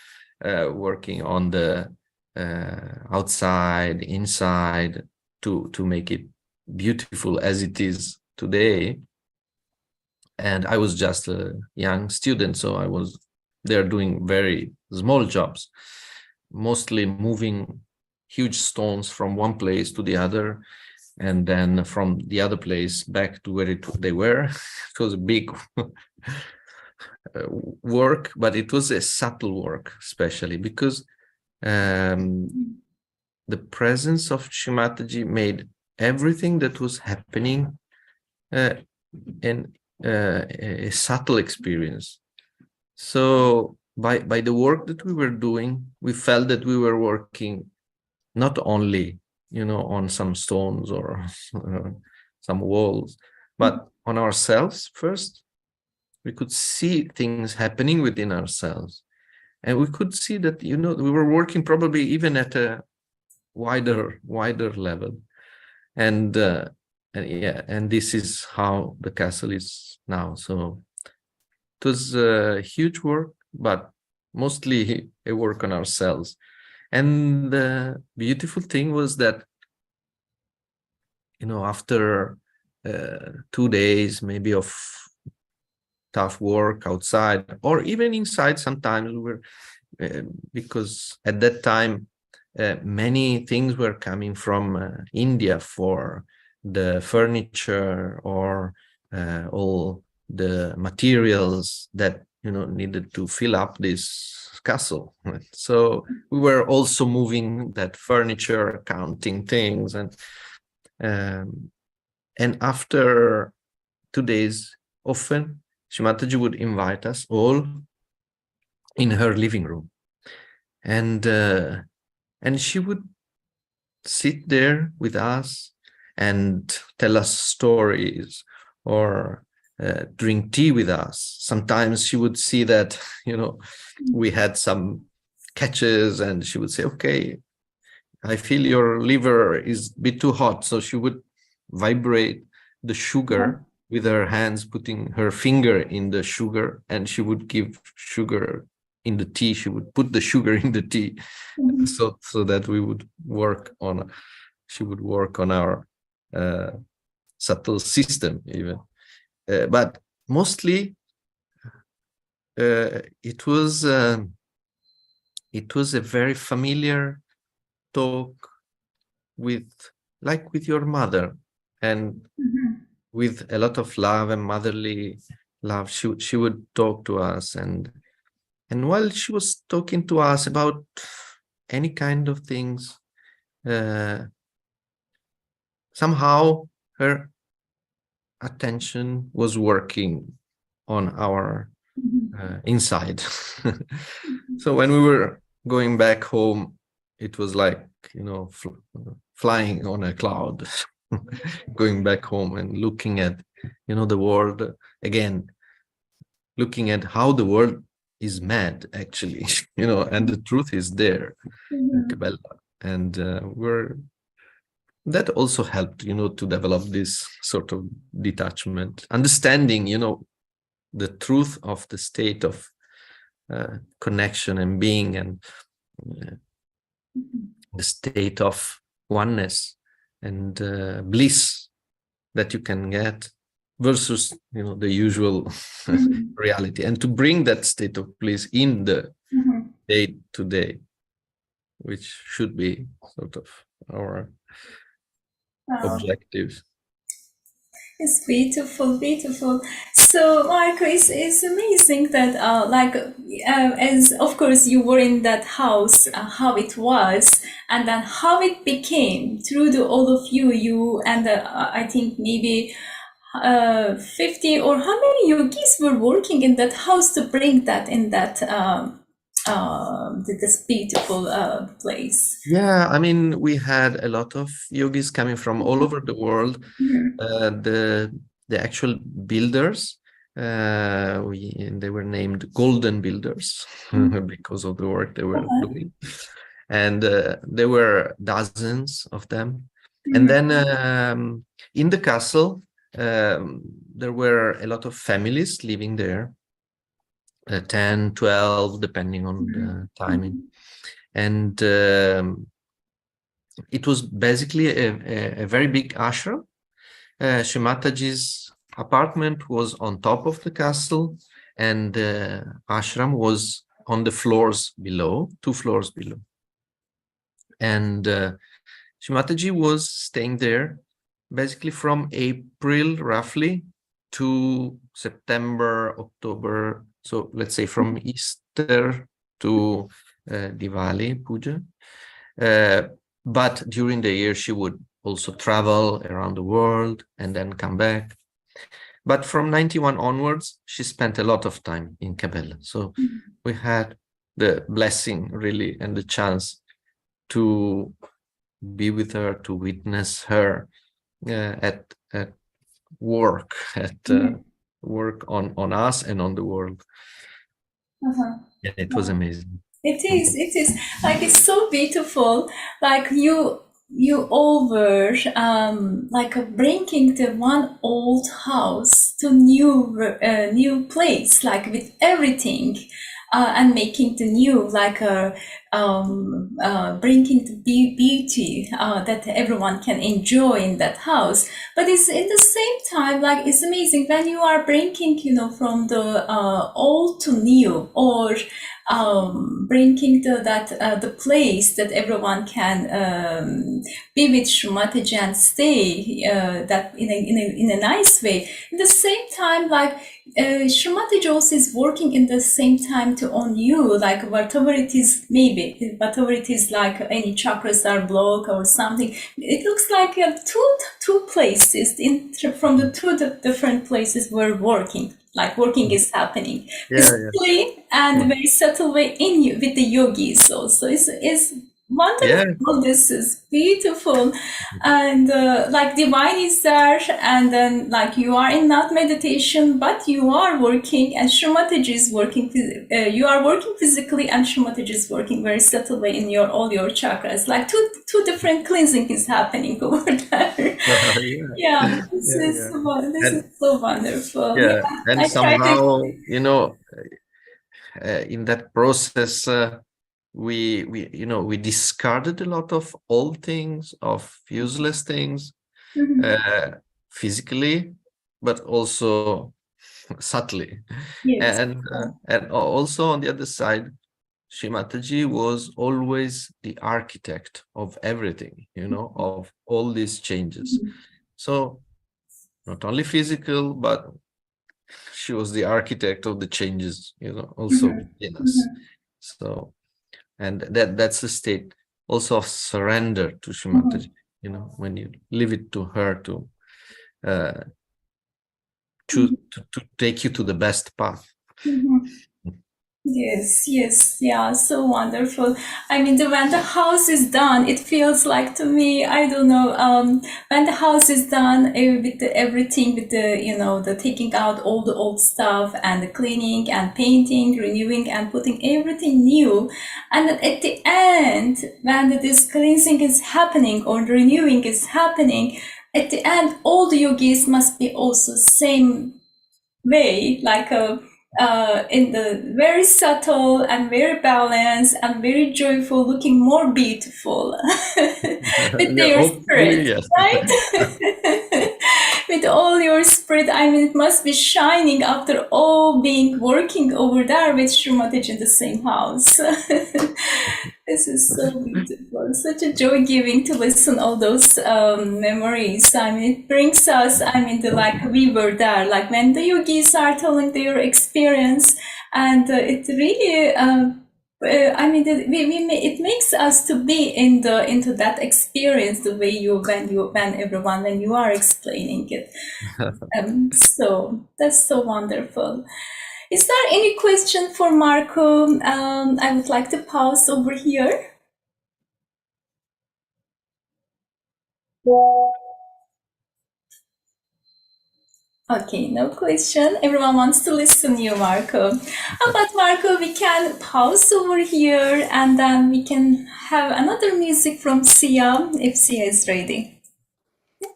working on the outside, inside, to make it beautiful as it is today. And I was just a young student, so I was there doing very small jobs, mostly moving huge stones from one place to the other, and then from the other place back to where they were. It was a big work, but it was a subtle work, especially because the presence of Shimataji made everything that was happening a subtle experience. So by the work that we were doing, we felt that we were working not only, on some stones or some walls, but on ourselves first. We could see things happening within ourselves. And we could see that, we were working probably even at a wider level. And this is how the castle is now. So it was a huge work, but mostly a work on ourselves. And the beautiful thing was that, after 2 days maybe of tough work outside or even inside, sometimes we were, because at that time many things were coming from India for the furniture or all the materials that needed to fill up this castle. So we were also moving that furniture, counting things, and after 2 days, often Shimataji would invite us all in her living room, and she would sit there with us and tell us stories or drink tea with us. Sometimes she would see that we had some catches, and she would say, okay, I feel your liver is a bit too hot. So she would vibrate the sugar with her hands, putting her finger in the sugar, and she would give sugar in the tea. She would put the sugar in the tea, so that we would work on. She would work on our subtle system, even. But mostly, it was a very familiar talk with your mother, and with a lot of love and motherly love. She would talk to us, and while she was talking to us about any kind of things, somehow her attention was working on our inside. So when we were going back home, it was like, flying on a cloud, going back home and looking at, the world again, looking at how the world is mad, actually, and the truth is there, Cabela. And that also helped, to develop this sort of detachment, understanding, the truth of the state of connection and being, and the state of oneness and bliss that you can get versus the usual reality, and to bring that state of bliss in the day to day, which should be sort of our objective. It's beautiful, beautiful. So, Marco, it's amazing that, as of course you were in that house, how it was, and then how it became through all of you, and I think maybe 50 or how many yogis were working in that house to bring that in that this beautiful place. Yeah, I mean, we had a lot of yogis coming from all over the world. The actual builders, they were named golden builders because of the work they were doing, and there were dozens of them. And then in the castle, there were a lot of families living there, 10, 12, depending on the timing. And it was basically a very big ashram. Shimataji's apartment was on top of the castle, and the ashram was on the floors below, 2 floors below. And Shrimataji was staying there basically from April roughly to September, October. So let's say from Easter to Diwali Puja. But during the year, she would also travel around the world and then come back. But from 91 onwards, she spent a lot of time in Cabela. So we had the blessing really and the chance to be with her, to witness her at work, work on us and on the world. Yeah, it was amazing. It is like it's so beautiful. Like you all were like bringing the one old house to new place, like with everything, and making the new like bringing the beauty that everyone can enjoy in that house. But it's in the same time like it's amazing when you are bringing from the old to new, or bringing the place that everyone can be with Shrimataji and stay that in a nice way. In the same time, like Shrimataji also is working in the same time to on you, like whatever it is, maybe whatever it is, like any chakras are blocked or something. It looks like two places from the two different places we're working. Like working is happening physically and very subtle way in you with the yogis also. It's wonderful. This is beautiful, and like divine is there, and then like you are in not meditation, but you are working, and Shrimataji is working. You are working physically, and Shrimataji is working very subtle way in all your chakras. Like two different cleansing is happening over there. This is so wonderful. And somehow in that process we discarded a lot of old things, of useless things, physically, but also subtly. And also on the other side, Shrimataji was always the architect of everything, of all these changes. So not only physical, but she was the architect of the changes, also in us. So, and that's the state also of surrender to Shrimataji, when you leave it to her to take you to the best path. Yes, yeah, so wonderful. I mean, when the house is done, it feels like to me, I don't know, when the house is done with everything, with the taking out all the old stuff and the cleaning and painting, renewing and putting everything new. And then at the end, when this cleansing is happening or the renewing is happening, at the end, all the yogis must be also same way, like in the very subtle and very balanced and very joyful, looking more beautiful with their spirit, right? With all your spirit, I mean, it must be shining after all being working over there with Shrimataji in the same house. This is so beautiful. Such a joy giving to listen all those memories. I mean, it brings us, like we were there, like when the yogis are telling their experience, and it really, it makes us to be into that experience the way when you are explaining it. So that's so wonderful. Is there any question for Marco? I would like to pause over here. Okay, no question. Everyone wants to listen to you, Marco. How about Marco? We can pause over here and then we can have another music from Sia, if Sia is ready.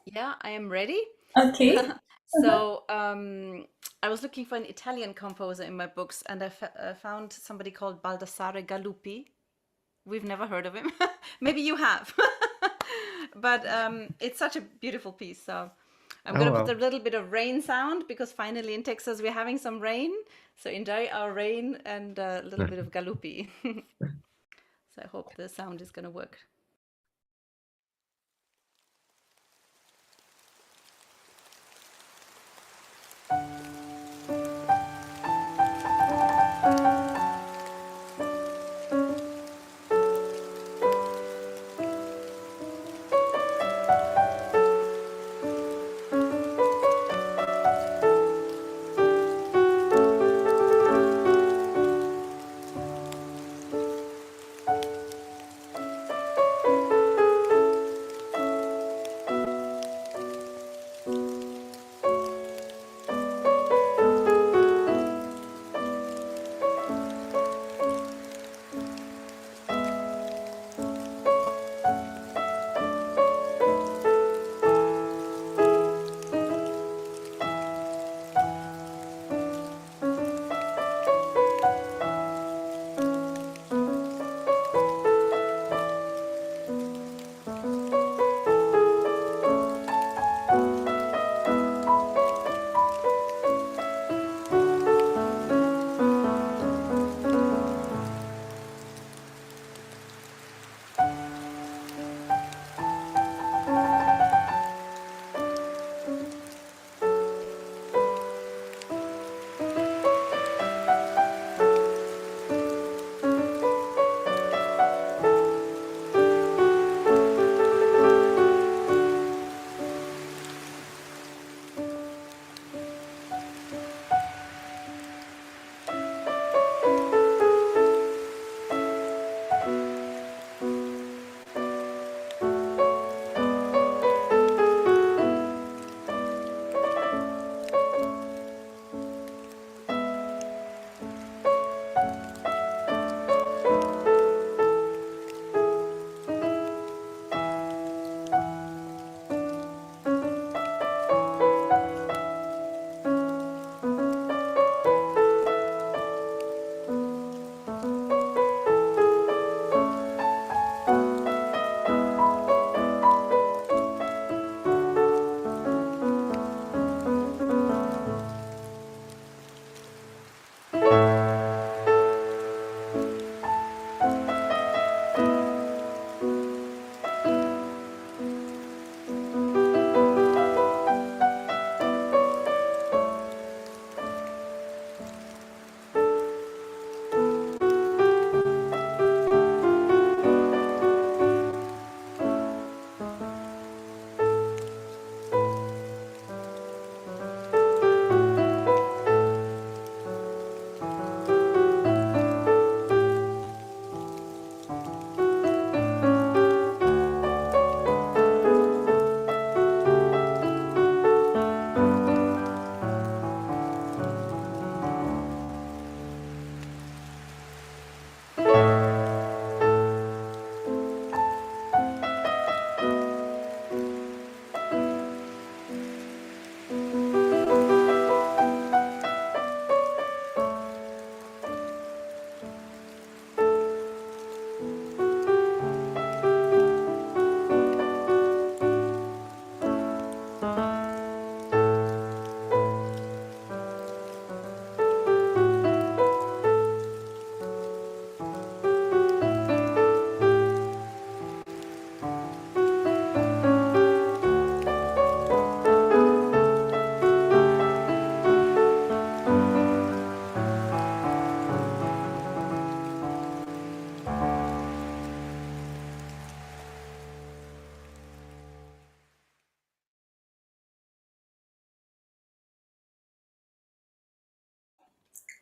Yeah, I am ready. Okay. So I was looking for an Italian composer in my books, and I found somebody called Baldassare Galuppi. We've never heard of him. Maybe you have. But it's such a beautiful piece. So I'm Oh, going to wow. put a little bit of rain sound because finally in Texas we're having some rain. So enjoy our rain and a little bit of galupi. So I hope the sound is going to work.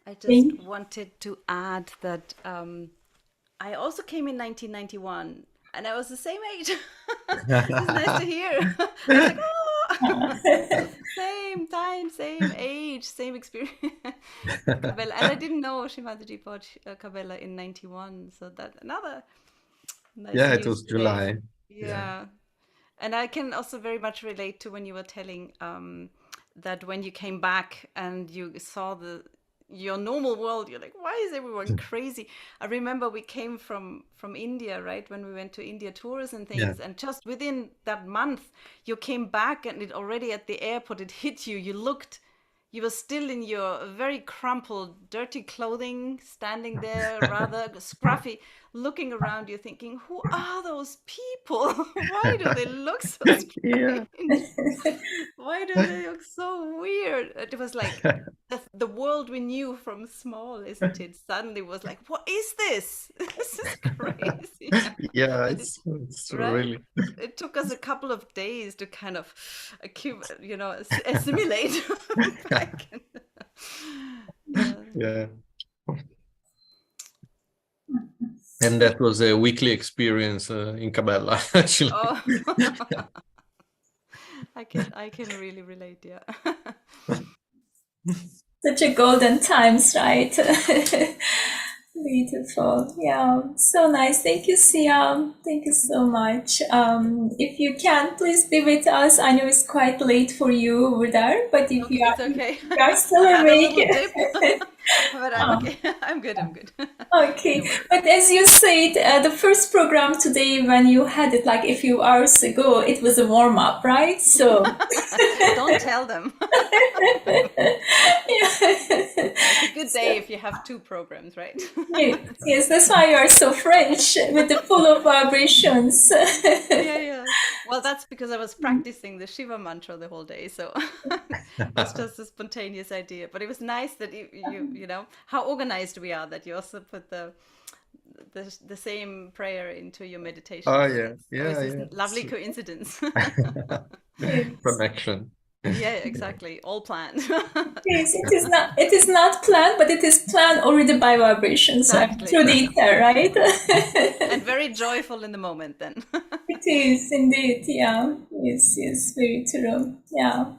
I just Thank wanted to add that I also came in 1991 and I was the same age. It's nice to hear. I was like, oh, same time, same age, same experience. Cabela. And I didn't know Shimadaji bought Cabela in 91. So that's another nice Yeah, it news was today. July. Yeah. Yeah. And I can also very much relate to when you were telling that when you came back and you saw your normal world, you're like, why is everyone crazy? I remember we came from India, right, when we went to India tours and things, and just within that month you came back, and it already at the airport, it hit you. You were still in your very crumpled, dirty clothing, standing there, rather scruffy, looking around you, thinking, who are those people? Why do they look so Yeah. strange? Why do they look so weird? It was like the world we knew from small, isn't it? Suddenly was like, what is this? This is crazy. Yeah, And it's right? really. It took us a couple of days to kind of, assimilate back. Yeah. Yeah. And that was a weekly experience in Cabela, actually. Oh, I can really relate. Yeah. Such a golden times, right? Beautiful. Yeah, so nice. Thank you, Siam. Thank you so much. If you can, please be with us. I know it's quite late for you over there, but if you It's okay. are still I had a awake. little dip, but I'm okay. I'm good. Okay, No worries. but as you said, the first program today, when you had it like a few hours ago, it was a warm up, right? So, Don't tell them. yeah. It's a good day if you have two programs, right? Yes, that's why you are so French with the full of vibrations. Yeah. Well, that's because I was practicing the Shiva mantra the whole day, so it was just a spontaneous idea. But it was nice that you know how organized we are, that you also put the same prayer into your meditation. Oh, So yeah. that was Yeah, this yeah. lovely coincidence. Connection. Yeah, exactly. All planned. Yes, it is not planned, but it is planned already by vibrations Exactly. through the ether, right? And very joyful in the moment then. It is indeed, yeah. Yes, very true. Yeah.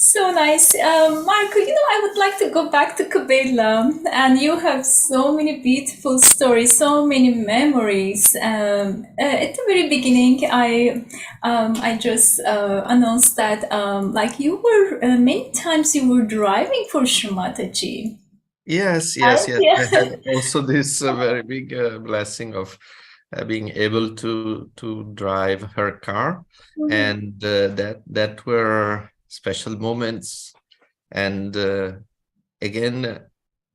So nice. Marco, I would like to go back to Cabela, and you have so many beautiful stories, so many memories. At the very beginning, I just announced that like you were many times you were driving for Shrimataji. Yes. Right? I Yeah. had also this very big blessing of being able to drive her car, and that were special moments. And again,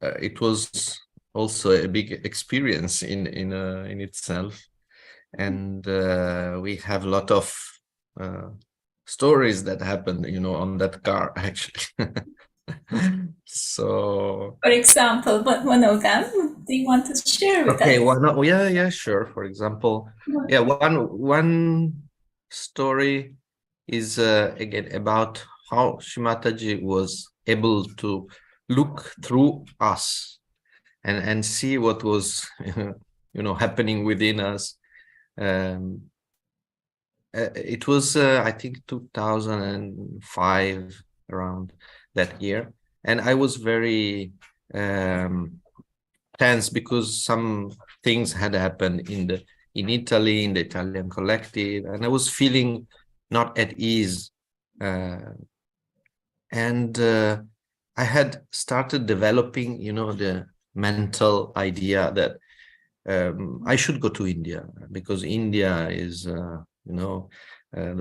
it was also a big experience in itself. And we have a lot of stories that happened, on that car, actually. So, For example, but one of them, do you want to share with okay, us? yeah, sure. For example, yeah, one story is again about how Shimataji was able to look through us and see what was happening within us. It was I think 2005, around that year, and I was very tense because some things had happened in Italy, in the Italian collective, and I was feeling not at ease. And I had started developing, the mental idea that I should go to India, because India is, the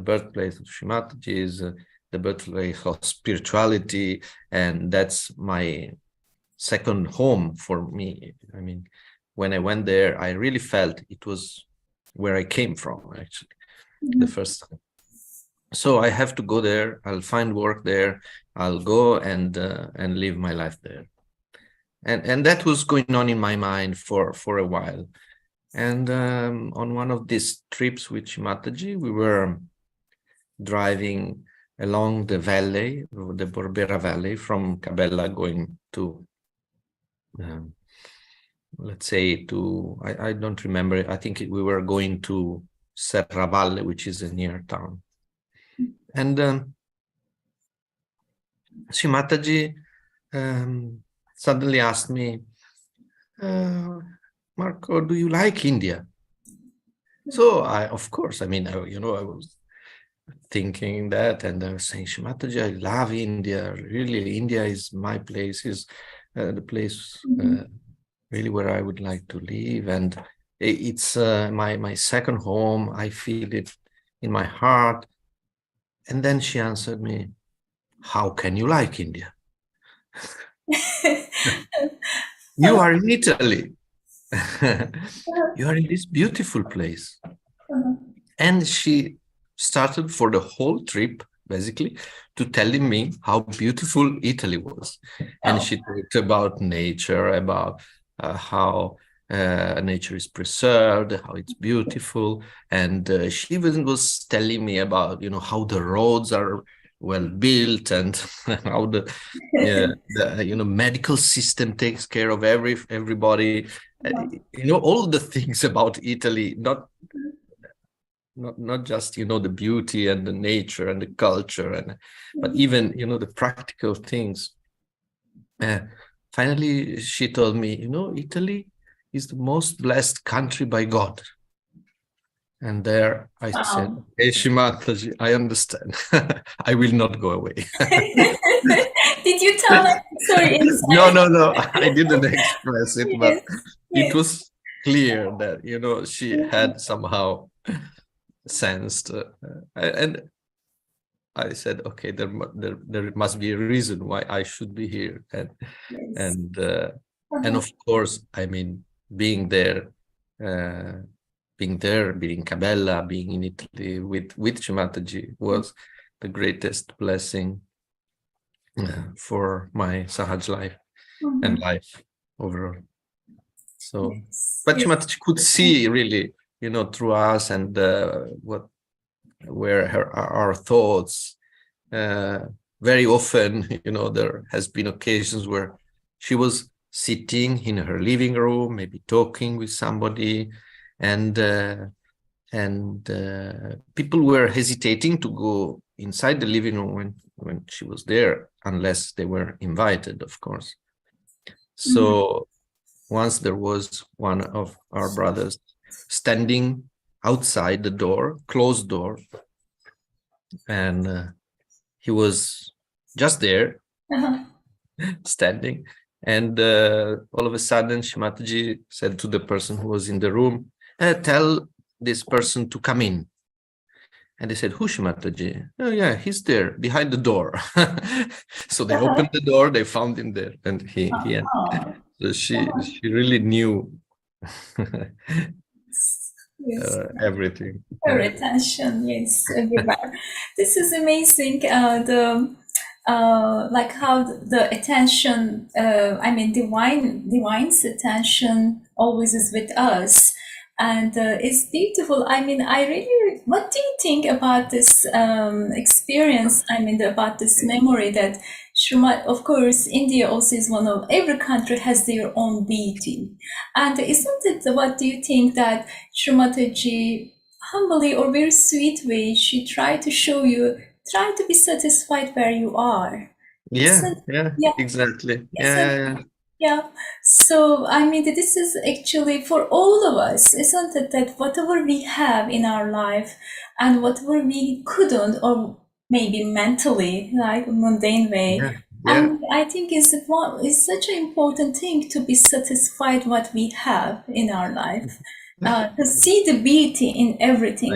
birthplace of Shimataji, is the birthplace of spirituality, and that's my second home for me. I mean, when I went there, I really felt it was where I came from, actually, the first time. So I have to go there. I'll find work there. I'll go and live my life there. And that was going on in my mind for a while. And on one of these trips with Shimataji, we were driving along the valley, the Borbera Valley, from Cabela, going to, let's say, I don't remember. I think we were going to Serravalle, which is a near town. And Shimataji suddenly asked me, Marco, do you like India? So of course, I was thinking that, and I was saying, Shimataji, I love India. Really, India is my place. Is the place really where I would like to live, and it's my second home. I feel it in my heart. And then she answered me, "How can you like India? You are in Italy. You are in this beautiful place." And she started for the whole trip, basically, to telling me how beautiful Italy was. And she talked about nature, about how nature is preserved, how it's beautiful. And she even was telling me about, how the roads are well built, and how the medical system takes care of everybody. All the things about Italy, not just the beauty and the nature and the culture, but even the practical things. Finally, she told me, Italy is the most blessed country by God. And there I said, "Hey, Shimataji, I understand. I will not go away." Did you tell her? Sorry, No, I didn't express it, but yes. it was clear that she had somehow sensed, and I said, "Okay, there must be a reason why I should be here," and of course, I mean, being there, being Cabela, being in Italy with Shimataji was the greatest blessing for my Sahaja life and life overall. So, but Shimataji could see really, through us, and what were our thoughts. Very often, there has been occasions where she was sitting in her living room, maybe talking with somebody, and people were hesitating to go inside the living room when she was there, unless they were invited, of course. So once there was one of our brothers standing outside the door, closed door, and he was just there, standing, and all of a sudden Shimataji said to the person who was in the room, "Tell this person to come in." And they said, "Who, Shimataji?" "Oh yeah, he's there behind the door." So they opened the door, they found him there, and he entered. So she really knew everything. Her attention, yes, everywhere. This is amazing. Like how the attention, divine's attention always is with us, and it's beautiful. I mean, what do you think about this experience? About this memory that Shrima, of course, India also is every country has their own beauty. And isn't it, what do you think that Srimataji, humbly or very sweet way, she tried to show you, try to be satisfied where you are. Yeah, exactly. Yeah. So, this is actually for all of us, isn't it? That whatever we have in our life and whatever we couldn't, or maybe mentally, like mundane way, and I think is such an important thing to be satisfied what we have in our life, to see the beauty in everything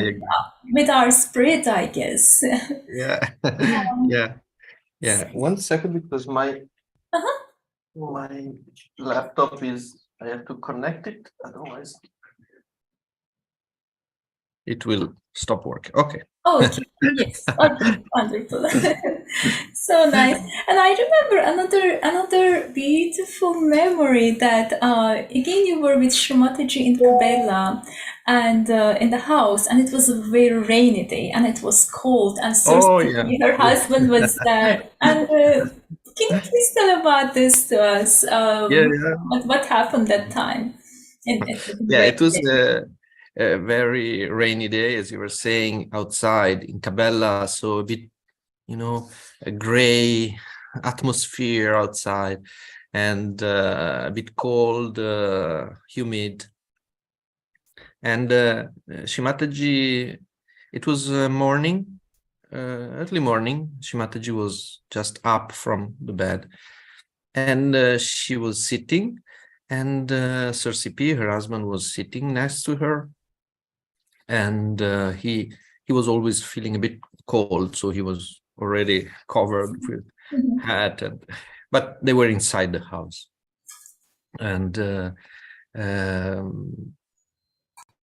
with our spirit, I guess. Yeah. 1 second, because my laptop I have to connect it, otherwise it will stop working. Okay. Okay, yes, okay, wonderful. So nice. And I remember another beautiful memory that again you were with Srimataji in Cabela, and in the house, and it was a very rainy day, and it was cold, and so her husband was there. And can you please tell about this to us? What happened that time? It was a very rainy day, as you were saying, outside in Cabela, so a bit, a gray atmosphere outside, and a bit cold, humid. And Shimataji, it was morning, early morning. Shimataji was just up from the bed, and she was sitting, and Sir CP, her husband, was sitting next to her, and he was always feeling a bit cold, so he was already covered with hat, but they were inside the house, and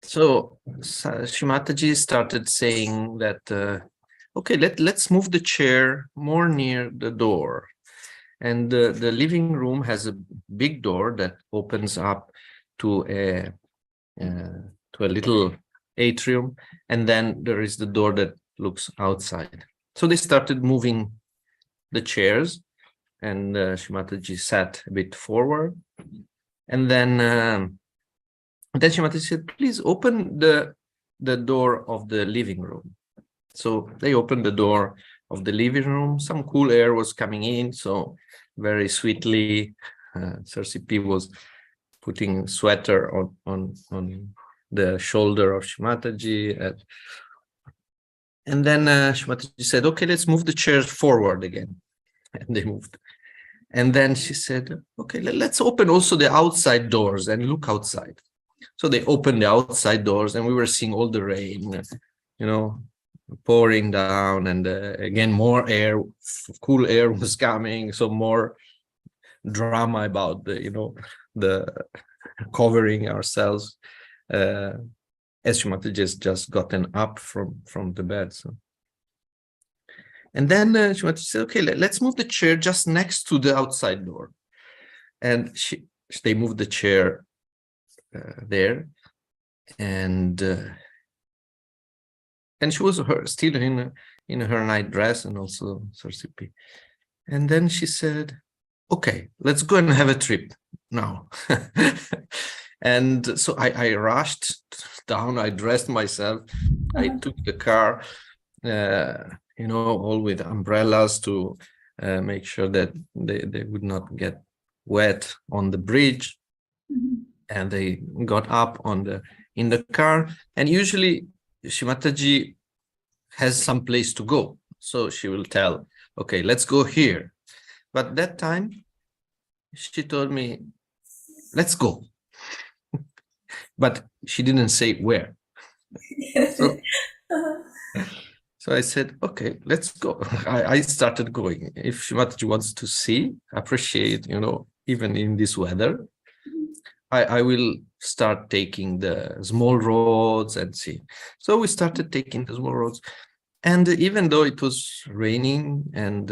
so Shimataji started saying that, okay, let's move the chair more near the door. And the living room has a big door that opens up to a little atrium, and then there is the door that looks outside. So they started moving the chairs, and Shimataji sat a bit forward, and then Shimataji said, "Please open the door of the living room." So they opened the door of the living room. Some cool air was coming in, so very sweetly, Sir CP was putting sweater on the shoulder of Shimataji, and then Shimataji said, "Okay, let's move the chairs forward again," and they moved. And then she said, "Okay, let's open also the outside doors and look outside." So they opened the outside doors, and we were seeing all the rain, pouring down, and again more air, cool air was coming, so more drama about the covering ourselves, as Shimataji just gotten up from the bed. So, and then Shimataji said, "Okay, let's move the chair just next to the outside door," and they moved the chair there, and she was still in her night dress, and also Sir CP. And then she said, "Okay, let's go and have a trip now." And so I rushed down, I dressed myself, I took the car, all with umbrellas to make sure that they would not get wet on the bridge. And they got up in the car, and usually Shimataji has some place to go, so she will tell, "Okay, let's go here." But that time she told me, "Let's go," but she didn't say where. So I said, "Okay, let's go." I started going. If Shimataji wants to see, appreciate, even in this weather, I will start taking the small roads and see. So we started taking the small roads, and even though it was raining, and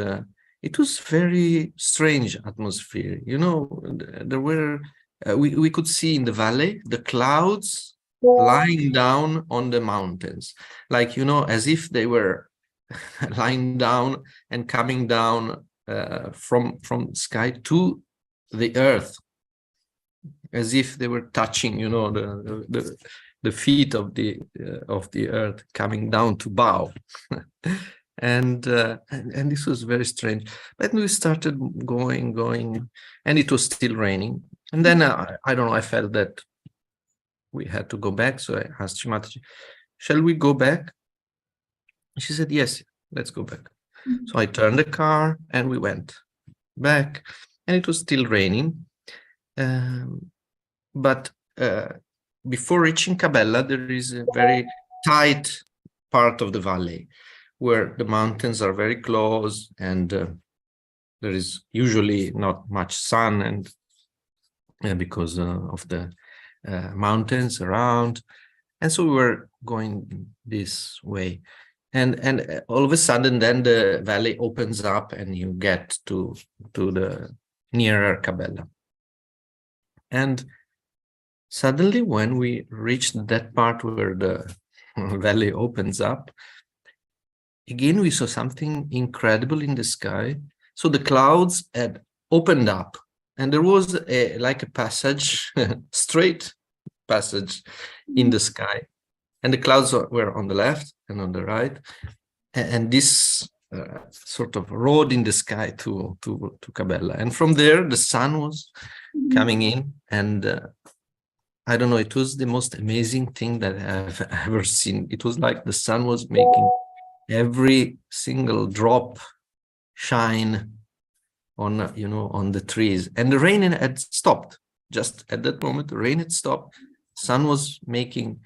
it was very strange atmosphere, there were we could see in the valley the clouds lying down on the mountains, like as if they were lying down and coming down from the sky to the earth, as if they were touching, the feet of the earth, coming down to bow. and this was very strange. But we started going, and it was still raining. And then I don't know, I felt that we had to go back. So I asked Shimataji, "Shall we go back?" She said, "Yes, let's go back." So I turned the car and we went back, and it was still raining. But before reaching Cabela, there is a very tight part of the valley where the mountains are very close, and there is usually not much sun, and because of the mountains around. And so we were going this way, and all of a sudden then the valley opens up and you get to the nearer Cabela. And suddenly, when we reached that part where the valley opens up, again we saw something incredible in the sky. So the clouds had opened up, and there was like a passage, straight passage in the sky, and the clouds were on the left and on the right, and this sort of road in the sky to Cabela. And from there, the sun was coming in, and I don't know, it was the most amazing thing that I've ever seen. It was like the sun was making every single drop shine on on the trees, and the rain had stopped. Just at that moment, the rain had stopped. Sun was making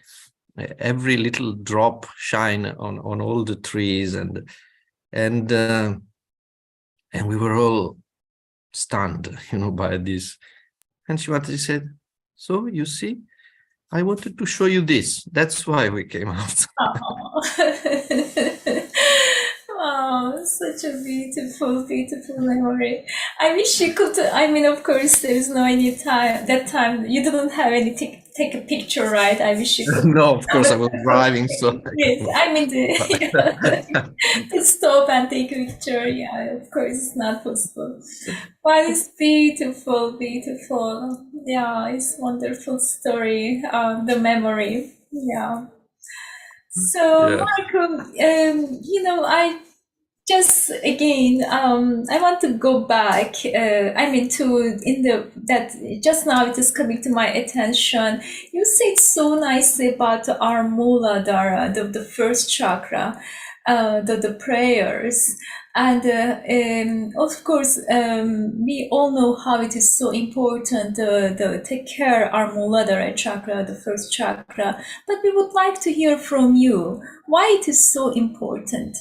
every little drop shine on all the trees, and we were all stunned, by this. And Shivataji said, "So you see, I wanted to show you this. That's why we came out." Oh, such a beautiful, beautiful memory. I wish you could. I mean, of course, there is no any time. That time you didn't have any take a picture, right? I wish you could. No, of course, I was driving, so Yes, I mean to stop and take a picture. Yeah, of course, it's not possible. But it's beautiful, beautiful. Yeah, it's wonderful story. The memory. Yeah. So, yeah. Marco, I just again, I want to go back. I mean, that just now it is coming to my attention. You said so nicely about our Muladhara, the first chakra, the prayers. And of course, we all know how it is so important to take care our Muladhara chakra, the first chakra. But we would like to hear from you why it is so important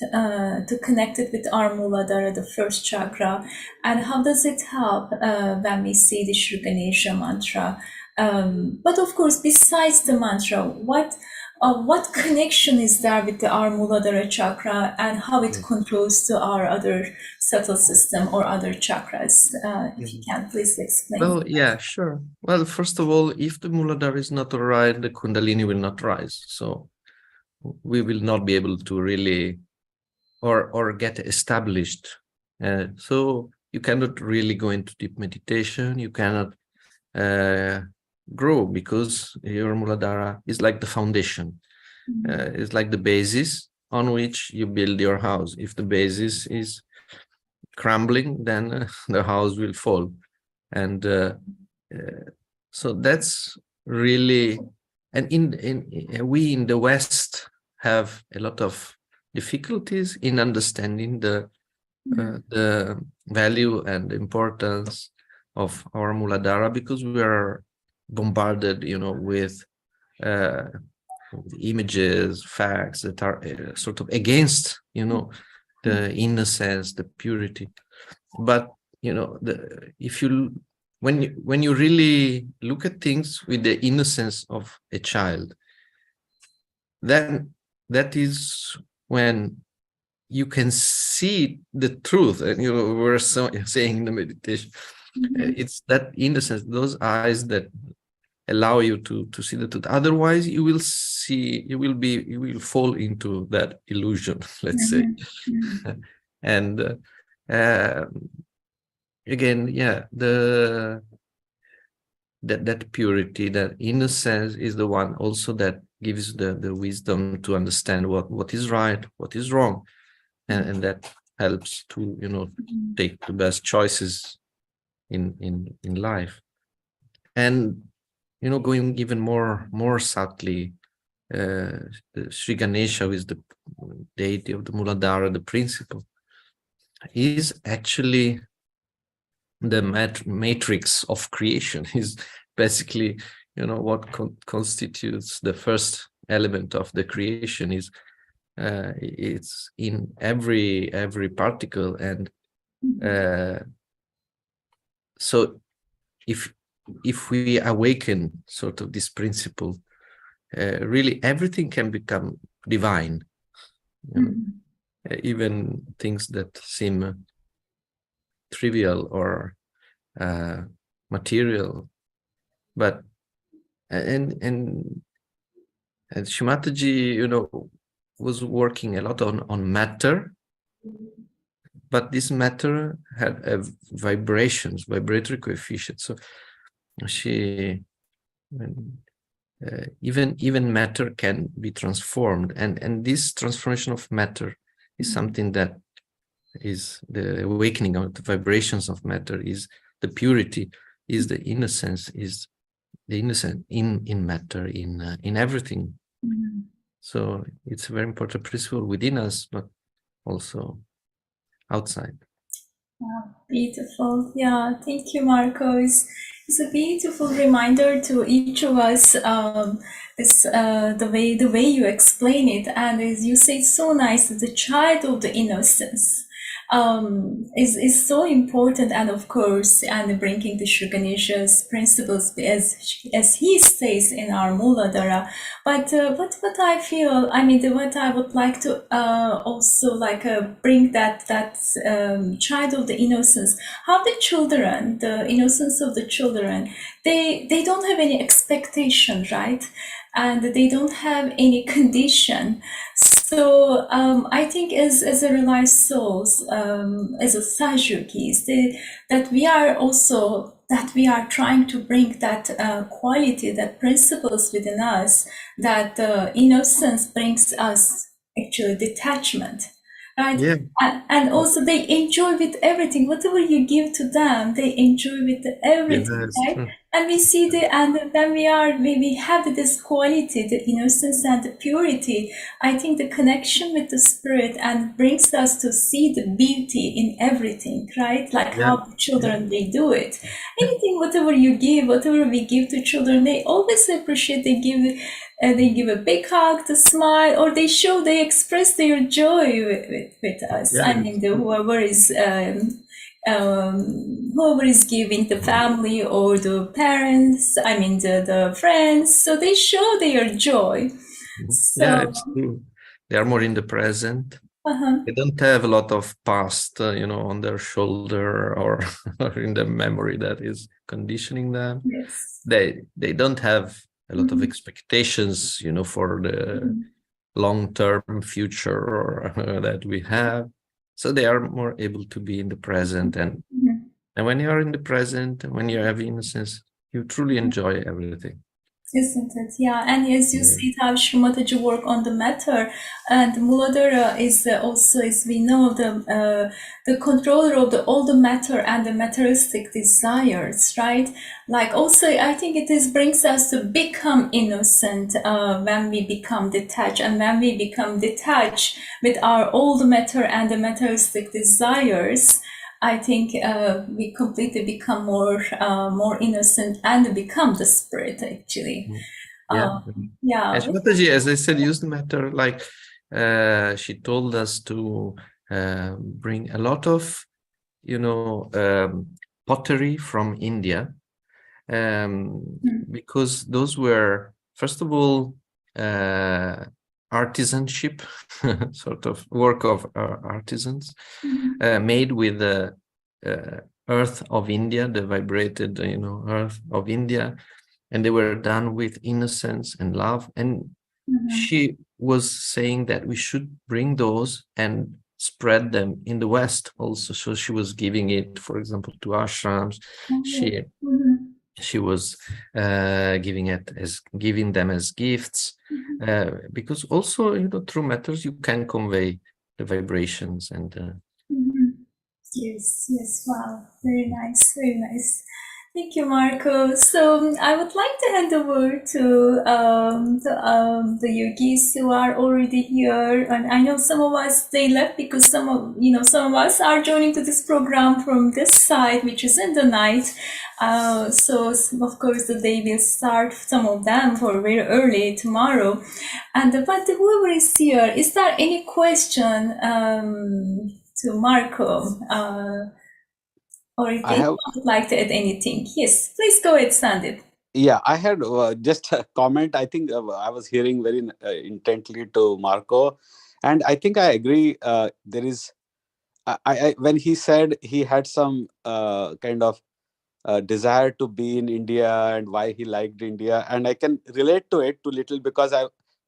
to connect it with our Muladhara, the first chakra, and how does it help when we say the Shri Ganesha mantra. But of course, besides the mantra, what connection is there with our Muladhara chakra and how it controls to our other subtle system or other chakras? If you can, please explain. Well, yeah, sure. Well, first of all, if the Muladhara is not all right, the Kundalini will not rise. So we will not be able to really or get established. So you cannot really go into deep meditation. You cannot grow because your Muladhara is like the foundation. It's like the basis on which you build your house. If the basis is crumbling, then the house will fall. And so that's really, and we in the West have a lot of difficulties in understanding the value and importance of our Muladhara, because we are bombarded, with images, facts that are sort of against, the innocence, the purity. But if you when you really look at things with the innocence of a child, then that is when you can see the truth. And we're saying in the meditation, it's that innocence, those eyes that allow you to see the truth. Otherwise, you will fall into that illusion, let's say. And again, yeah, that purity, that innocence is the one also that gives the wisdom to understand what is right, what is wrong, and that helps to take the best choices in life. And going even more subtly, Sri Ganesha, who is the deity of the Muladhara, the principle, is actually the matrix of creation. Is basically what constitutes the first element of the creation. Is it's in every particle. And so if we awaken sort of this principle, really everything can become divine. Even things that seem trivial or material. But and Shimataji, was working a lot on matter, but this matter had vibratory coefficient. So she, even matter can be transformed, and this transformation of matter is something that is the awakening of the vibrations of matter, is the purity, is the innocence, is the innocent in matter, in everything. So it's a very important principle within us, but also outside. Beautiful. Yeah, thank you, Marco. It's a beautiful reminder to each of us. This the way you explain it, and as you say, it's so nice. The child of the innocence is so important, and of course, and bringing the Sri Ganesha's principles as he says in our Muladhara. But what I feel, I mean, what I would like to also like bring that child of the innocence, how the children, the innocence of the children, they don't have any expectation, right? And they don't have any condition. So I think as a realized souls, as a Sahaja that we are also that we are trying to bring that quality, that principles within us, that innocence brings us actually detachment, right? Yeah. And also they enjoy with everything, whatever you give to them, they enjoy with Yeah, everything, that's right? true. And we see and when we have this quality, the innocence and the purity, I think the connection with the spirit and brings us to see the beauty in everything, right? Like Yeah. how the children, they do it. Anything, whatever you give, whatever we give to children, they always appreciate. They give a big hug, the smile, or they express their joy with us. Yeah, I mean, whoever is giving, the family or the parents, I mean the friends, so they show their joy. yeah, So it's true. They are more in the present. uh-huh. They don't have a lot of past, on their shoulder or, or in the memory that is conditioning them. Yes. They don't have a lot of expectations, for the long-term future or that we have. So they are more able to be in the present, and when you are in the present, when you have innocence, you truly enjoy everything. Isn't it? Yeah, and as you Yeah. see how Shrimataji work on the matter, and Muladhara is also, as we know, the controller of all the matter and the materialistic desires, right? Like also, I think it brings us to become innocent when we become detached, and when we become detached with our old matter and the materialistic desires, I think we completely become more innocent and become the spirit, actually. Yeah. Yeah. And Shwetaji, as I said, use the matter like she told us to bring a lot of, pottery from India, because those were, first of all, artisanship, sort of work of artisans, made with the earth of India, the vibrated, earth of India, and they were done with innocence and love. And she was saying that we should bring those and spread them in the West also. So she was giving it, for example, to ashrams. She was giving them as gifts, because also, through matters you can convey the vibrations and. Yes, yes, wow, very nice, very nice. Thank you, Marco. So I would like to hand over to the yogis who are already here, and I know some of us they left because some of us are joining to this program from this side, which is in the night. So of course the day will start. Some of them for very early tomorrow, but whoever is here, is there any question to Marco? Or if anyone would like to add anything, yes, please go ahead, Sandip. Yeah, I had just a comment. I think I was hearing very intently to Marco, and I think I agree. There is, when he said he had some kind of desire to be in India and why he liked India, and I can relate to it too little because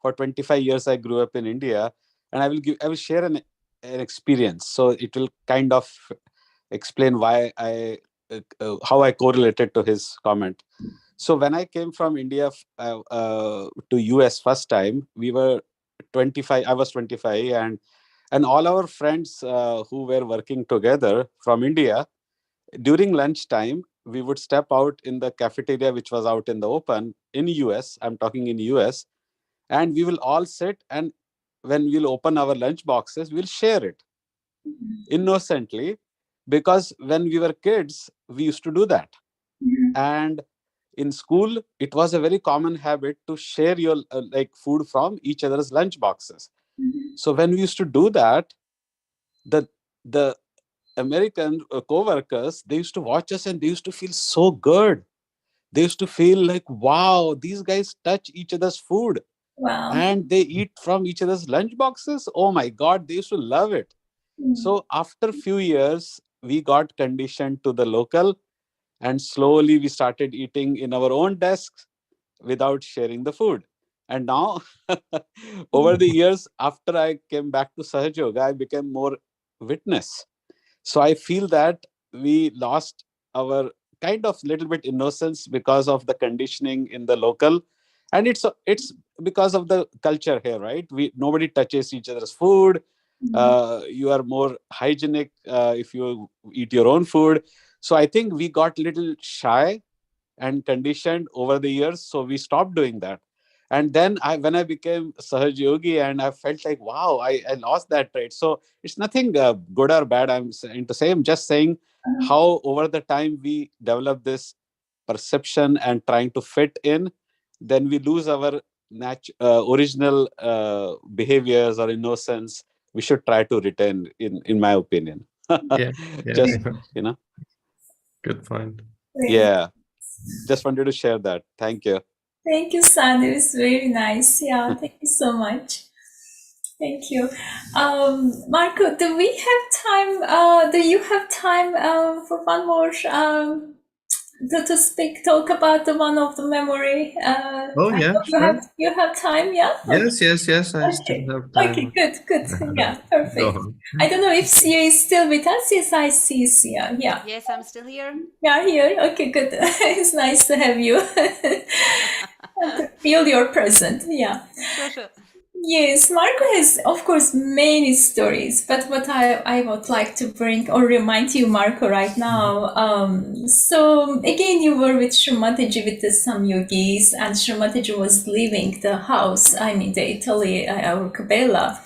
for 25 years I grew up in India, and I will share an experience, so it will kind of explain why how I correlated to his comment. So when I came from India to US first time, we were 25. I was 25, and all our friends who were working together from India, during lunchtime we would step out in the cafeteria which was out in the open in US. I'm talking in US, and we will all sit, and when we'll open our lunch boxes, we'll share it innocently. because when we were kids, we used to do that. And in school, it was a very common habit to share your like food from each other's lunch boxes. So when we used to do that, the American co-workers, they used to watch us and they used to feel so good. They used to feel like, wow, these guys touch each other's food Wow. and they eat from each other's lunch boxes. Oh my God, they used to love it. So after a few years, we got conditioned to the local, and slowly we started eating in our own desks without sharing the food. And now, over the years, after I came back to Sahaja Yoga, I became more witness. So I feel that we lost our kind of little bit innocence because of the conditioning in the local, and it's because of the culture here, right? We Nobody touches each other's food. You are more hygienic if you eat your own food. So I think we got little shy and conditioned over the years, so we stopped doing that. And then when I became Sahaj Yogi, and I felt like, wow, I lost that trait. So it's nothing good or bad. I'm saying to say, I'm just saying how over the time we develop this perception and trying to fit in, then we lose our original behaviors or innocence. We should try to retain, in my opinion. Yeah, Just, yeah. you know, Good point. yeah. Just wanted to share that. Thank you. Thank you, Sandy. It's very nice. Yeah, thank you so much. Thank you. Marco, do we have time? Do you have time for one more to talk about the one of the memory? Oh, I yeah, hope sure. you have time, yeah? Yes, yes, yes. I still Okay. have Okay, time. good. Yeah, Go perfect. on. I don't know if Sia is still with us. Yes, I see Sia. Yeah. Yes, I'm still here. Yeah, here. Okay, good. It's nice to have you. And to feel your presence. Yeah. Sure. Yes, Marco has, of course, many stories, but what I would like to bring or remind you, Marco, right now. So again, you were with Srimataji with the some yogis, and Srimataji was leaving the house, I mean, the Italy, or Cabela.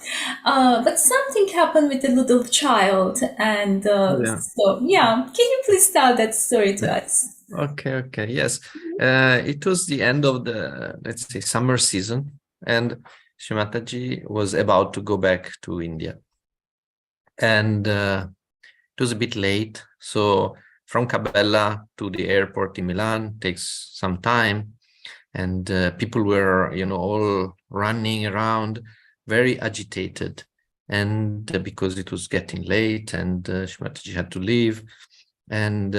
But something happened with the little child, and Yeah. so, yeah, can you please tell that story to us? Okay. Yes. It was the end of the, let's say, summer season, and Shimataji was about to go back to India. And it was a bit late. So from Cabela to the airport in Milan takes some time. And people were, all running around, very agitated. And because it was getting late and Shimataji had to leave. And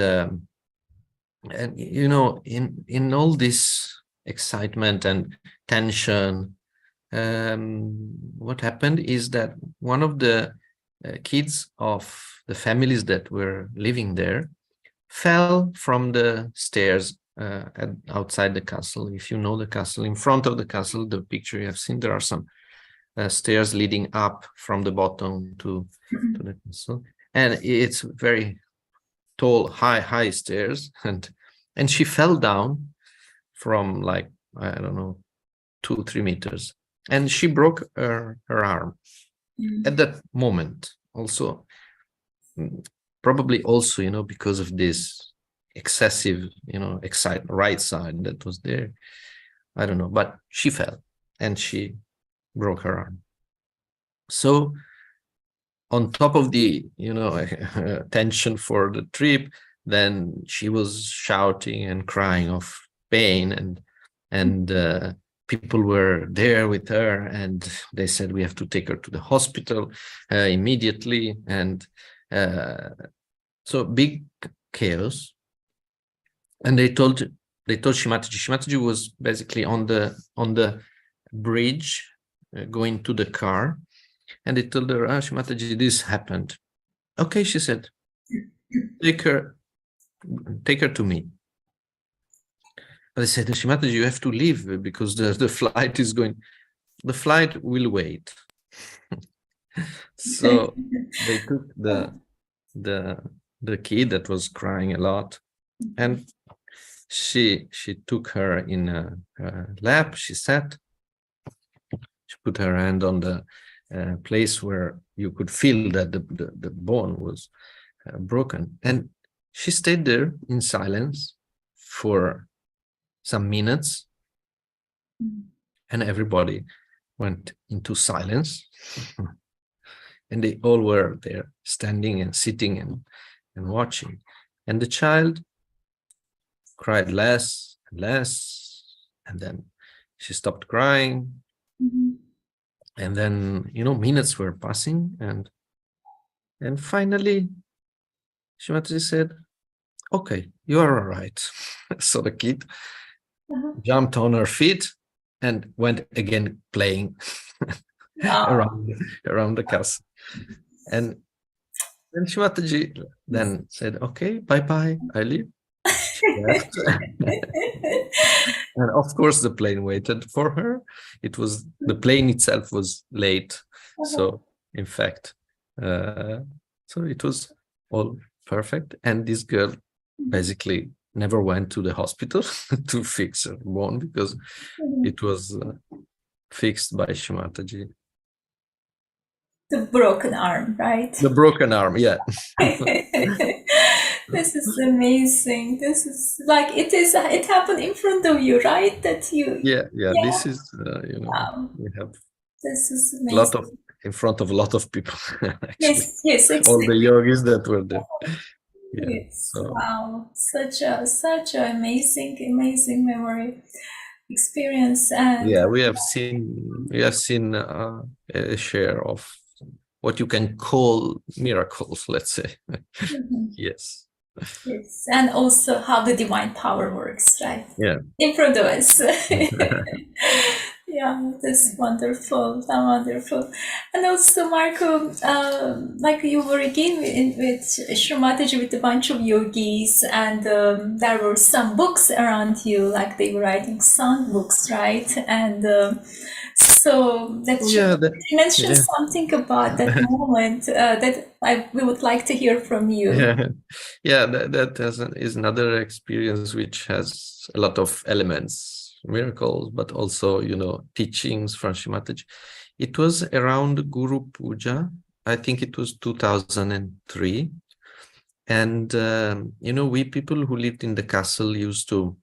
in all this excitement and tension, what happened is that one of the kids of the families that were living there fell from the stairs outside the castle. If you know the castle, in front of the castle, the picture you have seen, there are some stairs leading up from the bottom to the castle, and it's very tall, high stairs, and she fell down from, like, I don't know, 2-3 meters, and she broke her arm at that moment. Also, probably also, because of this excessive, right side that was there. I don't know, but she fell and she broke her arm. So on top of the, tension for the trip, then she was shouting and crying of pain, and people were there with her, and they said, we have to take her to the hospital immediately. And so big chaos. And they told Shimataji was basically on the bridge going to the car, and they told her, Shimataji, this happened. Okay, she said, take her to me. But they said, Shimataji, you have to leave because the flight is going. The flight will wait. So they took the kid that was crying a lot, and she took her in her lap. She sat. She put her hand on the place where you could feel that the bone was broken. And she stayed there in silence for some minutes, and everybody went into silence. And they all were there, standing and sitting and watching. And the child cried less and less, and then she stopped crying. And then, minutes were passing, and finally, Shimataji said, "Okay, you are all right." So the kid jumped on her feet and went again playing around the castle. And then Shimataji then said, "Okay, bye-bye, I leave." She left. And of course, the plane waited for her. The plane itself was late. So, in fact, so it was all perfect. And this girl basically never went to the hospital to fix her bone because it was fixed by Shimataji. The broken arm, right? The broken arm, yeah. This is amazing. This is like it happened in front of you, right? That you Yeah. This is wow. we have This is a lot amazing. in front of a lot of people, actually. Yes, exactly. All the yogis that were there. Yeah. Yes. So Wow. Such a amazing memory experience. And yeah, we have seen a share of what you can call miracles, let's say. Yes. yes, and also how the divine power works, right? Yeah. In front of us. Yeah, that's wonderful. Wonderful. And also, Marco, like you were again with Shramataji with a bunch of yogis, and there were some books around you, like they were writing song books, right? And so you mentioned something about that moment that we would like to hear from you. Yeah, that is another experience which has a lot of elements, miracles, but also, teachings from Shimataji. It was around Guru Puja. I think it was 2003. And, we people who lived in the castle used to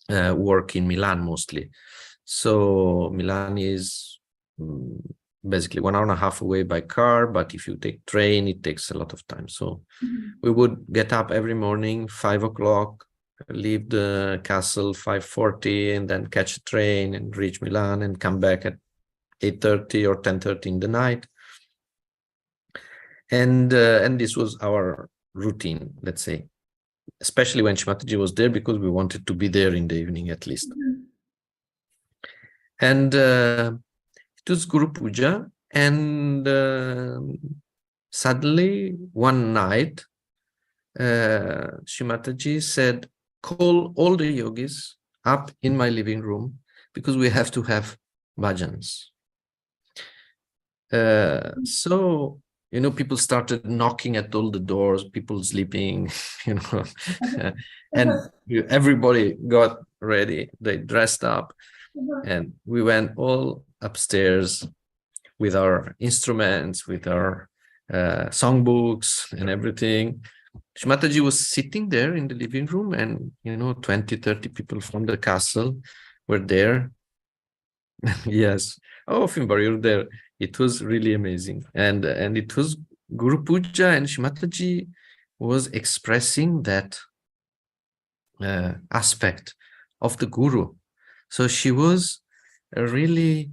work in Milan mostly. So Milan is basically 1.5 hours away by car, but if you take train, it takes a lot of time. So we would get up every morning, 5 o'clock, leave the castle 5:40, and then catch a train and reach Milan and come back at 8:30 or 10:30 in the night. And this was our routine, let's say, especially when Shimataji was there, because we wanted to be there in the evening at least. And it was Guru Puja, and suddenly one night, Shimataji said, "Call all the yogis up in my living room because we have to have bhajans." So, people started knocking at all the doors, people sleeping, and everybody got ready. They dressed up, and we went all upstairs with our instruments, with our songbooks and everything. Shimataji was sitting there in the living room, and 20, 30 people from the castle were there. Yes. Oh, Fimbar, you're there. It was really amazing. And it was Guru Puja, and Shimataji was expressing that aspect of the Guru. So she was really,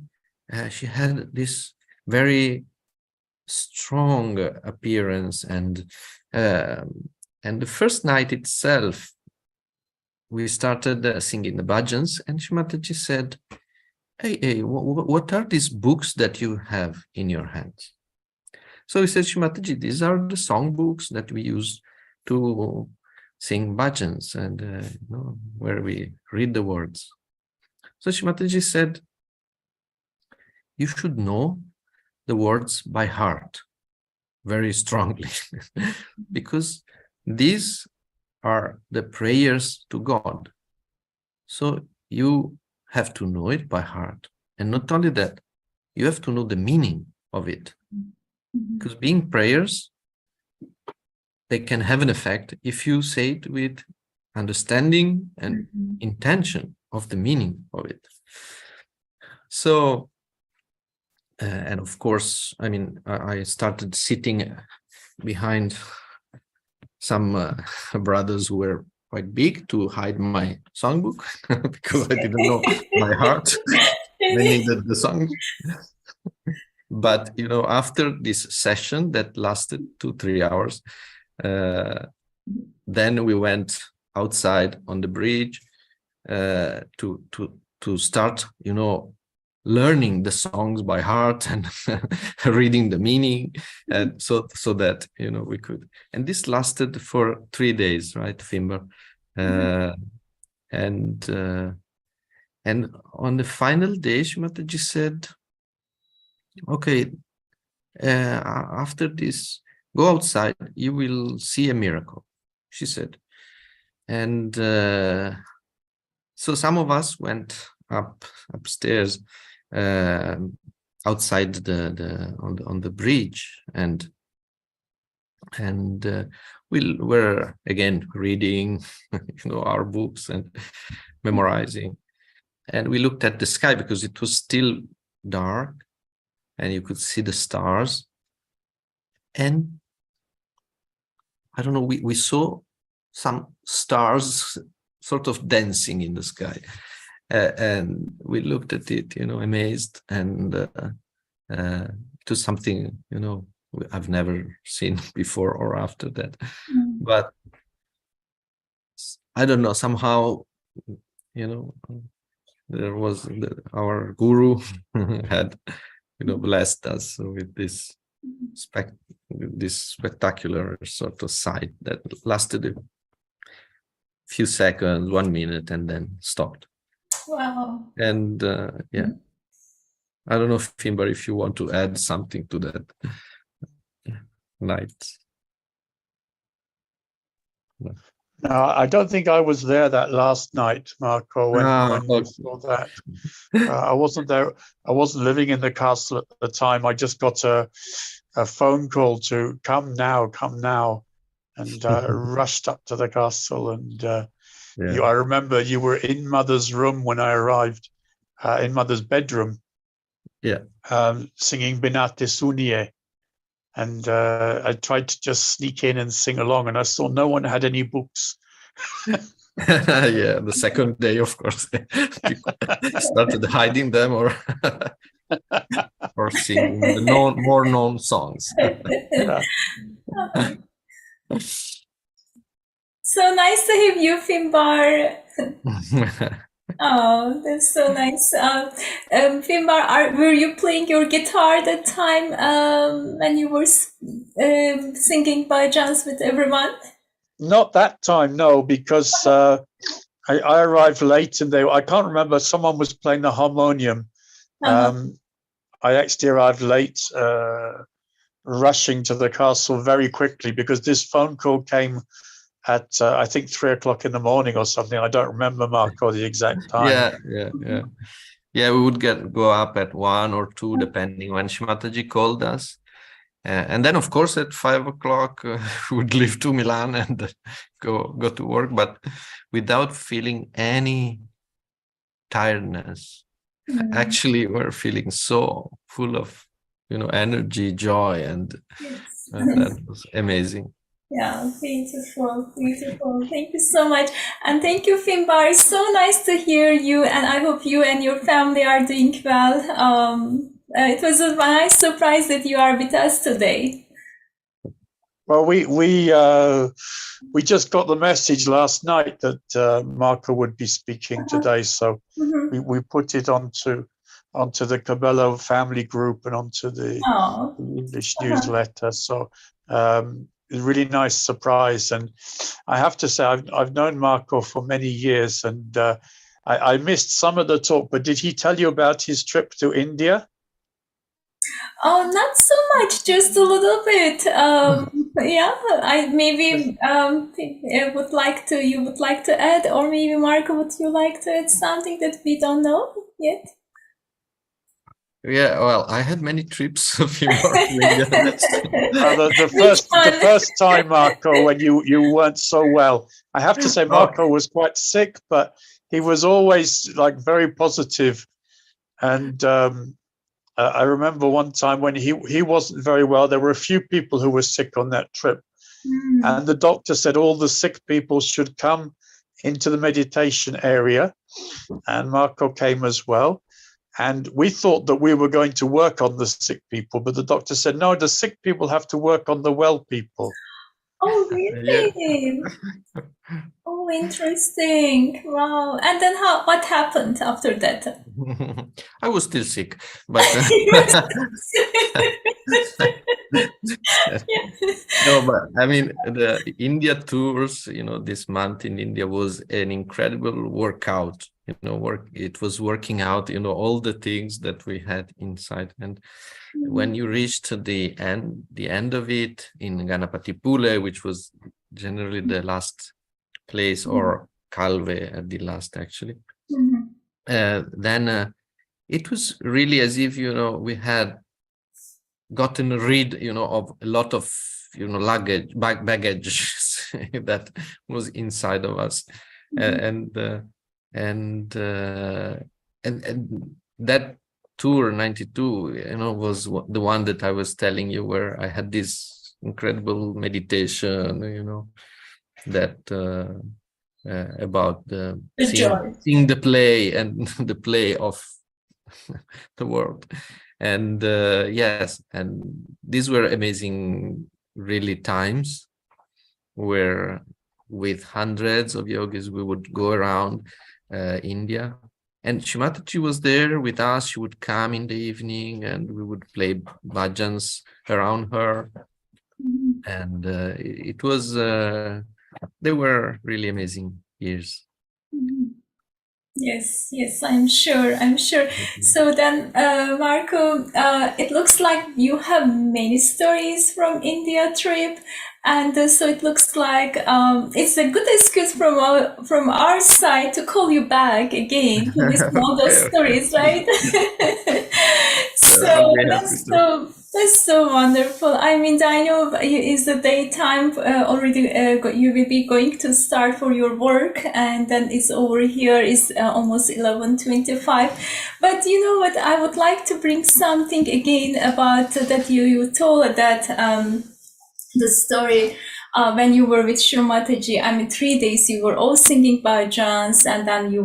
she had this very strong appearance, and the first night itself, we started singing the bhajans, and Shimataji said, Hey, what are these books that you have in your hands? So he said, Shimataji, these are the song books that we use to sing bhajans, and where we read the words. So Shimataji said, you should know the words by heart very strongly, because these are the prayers to God. So you have to know it by heart. And not only that, you have to know the meaning of it. Because being prayers, they can have an effect if you say it with understanding and intention of the meaning of it. So, and of course, I mean, I started sitting behind some brothers who were quite big to hide my songbook because I didn't know my heart. I needed the song. But, you know, after this session that lasted 2-3 hours, then we went outside on the bridge to start, you know, learning the songs by heart and reading the meaning, and so that, you know, we could. And this lasted for 3 days, right, Fimber? And on the final day, Shimataji said, okay, after this, go outside, you will see a miracle, she said. And so some of us went upstairs, outside on the bridge, and we were again reading, you know, our books and memorizing, and we looked at the sky because it was still dark, and you could see the stars, and I don't know, we saw some stars sort of dancing in the sky. And we looked at it, you know, amazed, and it was something, you know, I've never seen before or after that. But I don't know, somehow, you know, there was our guru had, you know, blessed us with this spectacular sort of sight that lasted a few seconds, 1 minute, and then stopped. Wow. And yeah, I don't know, Fimber, if you want to add something to that night. No. No, I don't think I was there that last night, Marco, when you saw that. I wasn't there. I wasn't living in the castle at the time. I just got a phone call to come now, and rushed up to the castle. And I remember you were in Mother's room when I arrived, in Mother's bedroom, singing Binate Sunie. And I tried to just sneak in and sing along, and I saw no one had any books. Yeah, the second day, of course, people started hiding them or singing the more known songs. So nice to have you, Fimbar. Oh, that's so nice. Fimbar, were you playing your guitar that time when you were singing bhajans with everyone? Not that time, no, because I arrived late, and I can't remember. Someone was playing the harmonium. I actually arrived late, rushing to the castle very quickly because this phone call came at I think 3 o'clock in the morning or something. I don't remember, Marco, the exact time. Yeah. We would go up at 1 or 2, depending when Shimataji called us. And then, of course, at 5 o'clock, we would leave to Milan and go to work, but without feeling any tiredness. Actually, we're feeling so full of, you know, energy, joy, and that was amazing. Yeah, beautiful. Thank you so much. And thank you, Fimbar. It's so nice to hear you, and I hope you and your family are doing well. It was a nice surprise that you are with us today. Well, we just got the message last night that Marco would be speaking today, so we put it onto the Cabela family group and onto the English newsletter. So a really nice surprise. And I have to say, I've known Marco for many years, and I missed some of the talk. But did he tell you about his trip to India? Oh, not so much, just a little bit. Yeah, I maybe you would like to add, or maybe Marco, would you like to add something that we don't know yet? Yeah, well, I had many trips of humor to India. The first time, Marco, when you weren't so well, I have to say Marco was quite sick, but he was always like very positive. And I remember one time when he wasn't very well. There were a few people who were sick on that trip, and the doctor said all the sick people should come into the meditation area, and Marco came as well. And we thought that we were going to work on the sick people, but the doctor said, no, the sick people have to work on the well people. Oh, Yeah. really? Oh, interesting. Wow. And then what happened after that? I was still sick, but no, but I mean, the India tours, this month in India was an incredible workout. It was working out, all the things that we had inside. And when you reached the end of it in Ganapatipule, which was generally the last place, or Kalve at the last, actually, then it was really as if, we had gotten rid, of a lot of, baggage that was inside of us. And that tour 92, was the one that I was telling you, where I had this incredible meditation, that about seeing the play and the play of the world. And yes, and these were amazing, really, times where with hundreds of yogis we would go around India, and Shimataji was there with us. She would come in the evening and we would play bhajans around her. And it was they were really amazing years. Yes, I'm sure. So then, Marco, it looks like you have many stories from India trip, and so it looks like it's a good excuse from our side to call you back again to listen all those stories, right? So that's so wonderful. I mean, I know it's the daytime already. You will be going to start for your work, and then it's over here. It's almost 11:25. But you know what? I would like to bring something again about that you told that the story. When you were with Shrimataji, I mean, 3 days you were all singing bhajans, and then you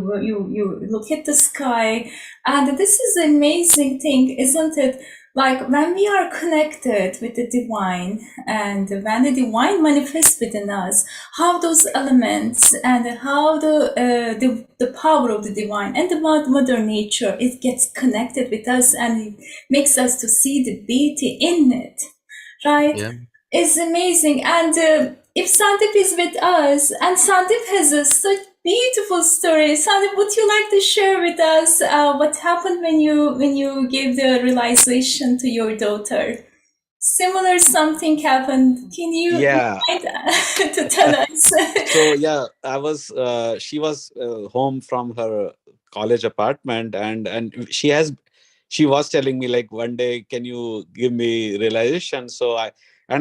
look at the sky, and this is an amazing thing, isn't it? Like when we are connected with the divine, and when the divine manifests within us, how those elements and how the power of the divine and the mother nature, it gets connected with us, and it makes us to see the beauty in it, right? Yeah. It's amazing. And if Sandeep is with us, and Sandeep has such beautiful story. Sandeep, would you like to share with us what happened when you gave the realization to your daughter? Similar something happened. Can you to tell us? So yeah, she was home from her college apartment, and she was telling me, like, one day, can you give me realization? So I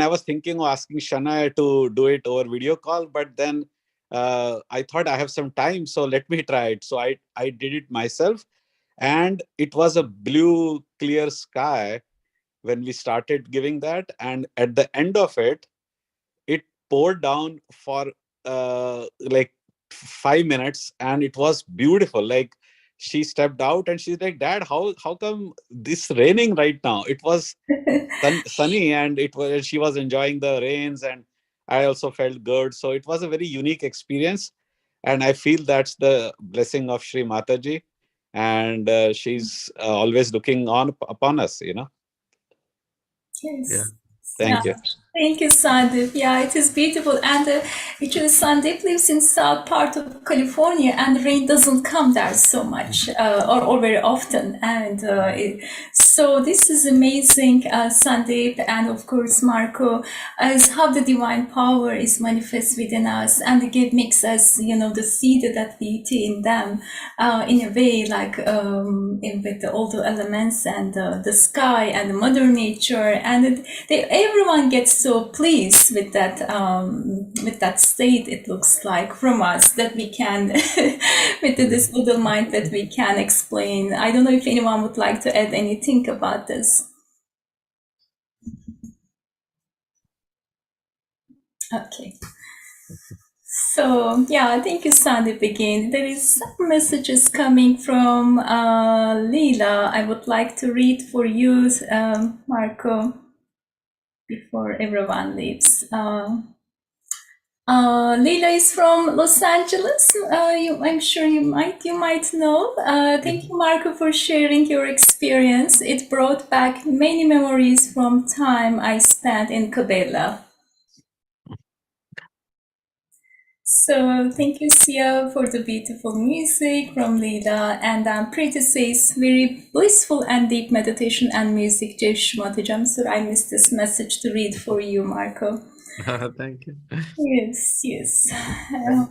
was thinking of asking Shana to do it over video call, but then I thought I have some time, so let me try it. So I did it myself, and it was a blue clear sky when we started giving that, and at the end of it poured down for like 5 minutes, and it was beautiful. Like, she stepped out and she's like, Dad, how come this raining right now? It was sunny, and she was enjoying the rains, and I also felt good. So it was a very unique experience, and I feel that's the blessing of Shri Mataji, and she's always looking on upon us. Yes. Thank you. Thank you, Sandeep. Yeah, it is beautiful. And actually, Sandeep lives in south part of California, and rain doesn't come there so much or very often. And so this is amazing, Sandeep, and of course, Marco, as how the divine power is manifest within us, and the gift makes us, the seed that we eat in them, in a way, like with all the elements and the sky and the mother nature, and everyone gets so pleased with that state. It looks like from us that we can with this little mind that we can explain. I don't know if anyone would like to add anything about this. Okay. So yeah, thank you, Sandeep, again. There is some messages coming from Leela. I would like to read for you, Marco, before everyone leaves. Leila is from Los Angeles. I'm sure you might know. Thank you, Marco, for sharing your experience. It brought back many memories from time I spent in Cabela. So thank you, Sia, for the beautiful music from Leila. And I'm pretty says very blissful and deep meditation and music. I'm sorry I missed this message to read for you, Marco. Thank you. Yes.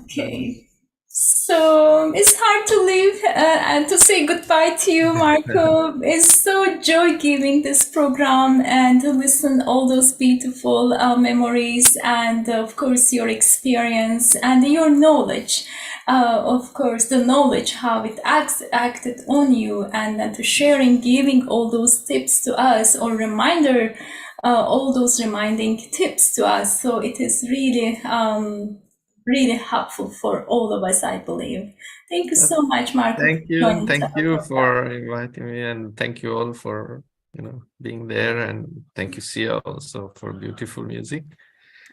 Okay. So it's hard to leave and to say goodbye to you, Marco. It's so joy giving this program and to listen all those beautiful memories and of course your experience and your knowledge. Of course, the knowledge how it acted on you and to sharing, giving all those tips to us or reminder. All those reminding tips to us. So it is really, really helpful for all of us, I believe. Thank you so much, Marco. Thank you for inviting me, and thank you all for being there, and thank you, Sia, also for beautiful music.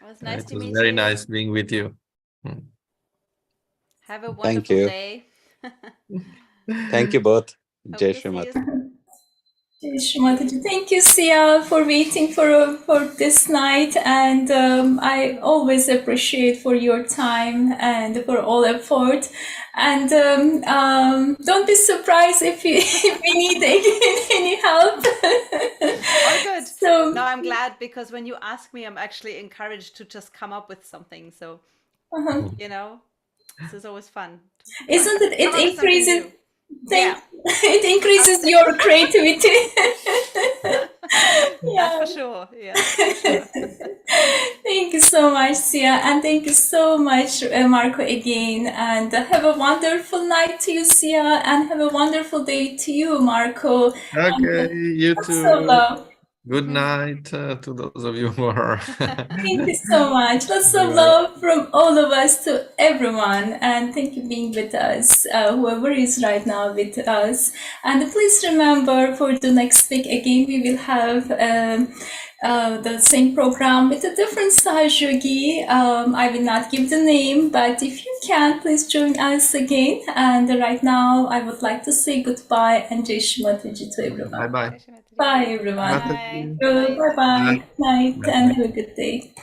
It was nice to meet you. It was very nice being with you. Have a wonderful day. Thank you both. Hope Jai to Shri see Mata. you. Thank you, Sia, for waiting for this night, and I always appreciate for your time and for all effort. And don't be surprised if we need any help. Oh, good. So no, I'm glad because when you ask me, I'm actually encouraged to just come up with something. So this is always fun. Isn't it? It increases. Yeah. It increases your creativity. That's for sure. Yeah. For sure. Thank you so much, Sia, and thank you so much, Marco, again. And have a wonderful night to you, Sia, and have a wonderful day to you, Marco. Okay, you too. Love. Good night to those of you who are. Thank you so much. Lots of love from all of us to everyone. And thank you for being with us, whoever is right now with us. And please remember for the next week, again, we will have the same program with a different Sahaja. I will not give the name, but if you can, please join us again. And right now, I would like to say goodbye and Jai Shri Mataji to everyone. Bye-bye. Bye, everyone. Bye. Bye-bye. Night, and have a good day.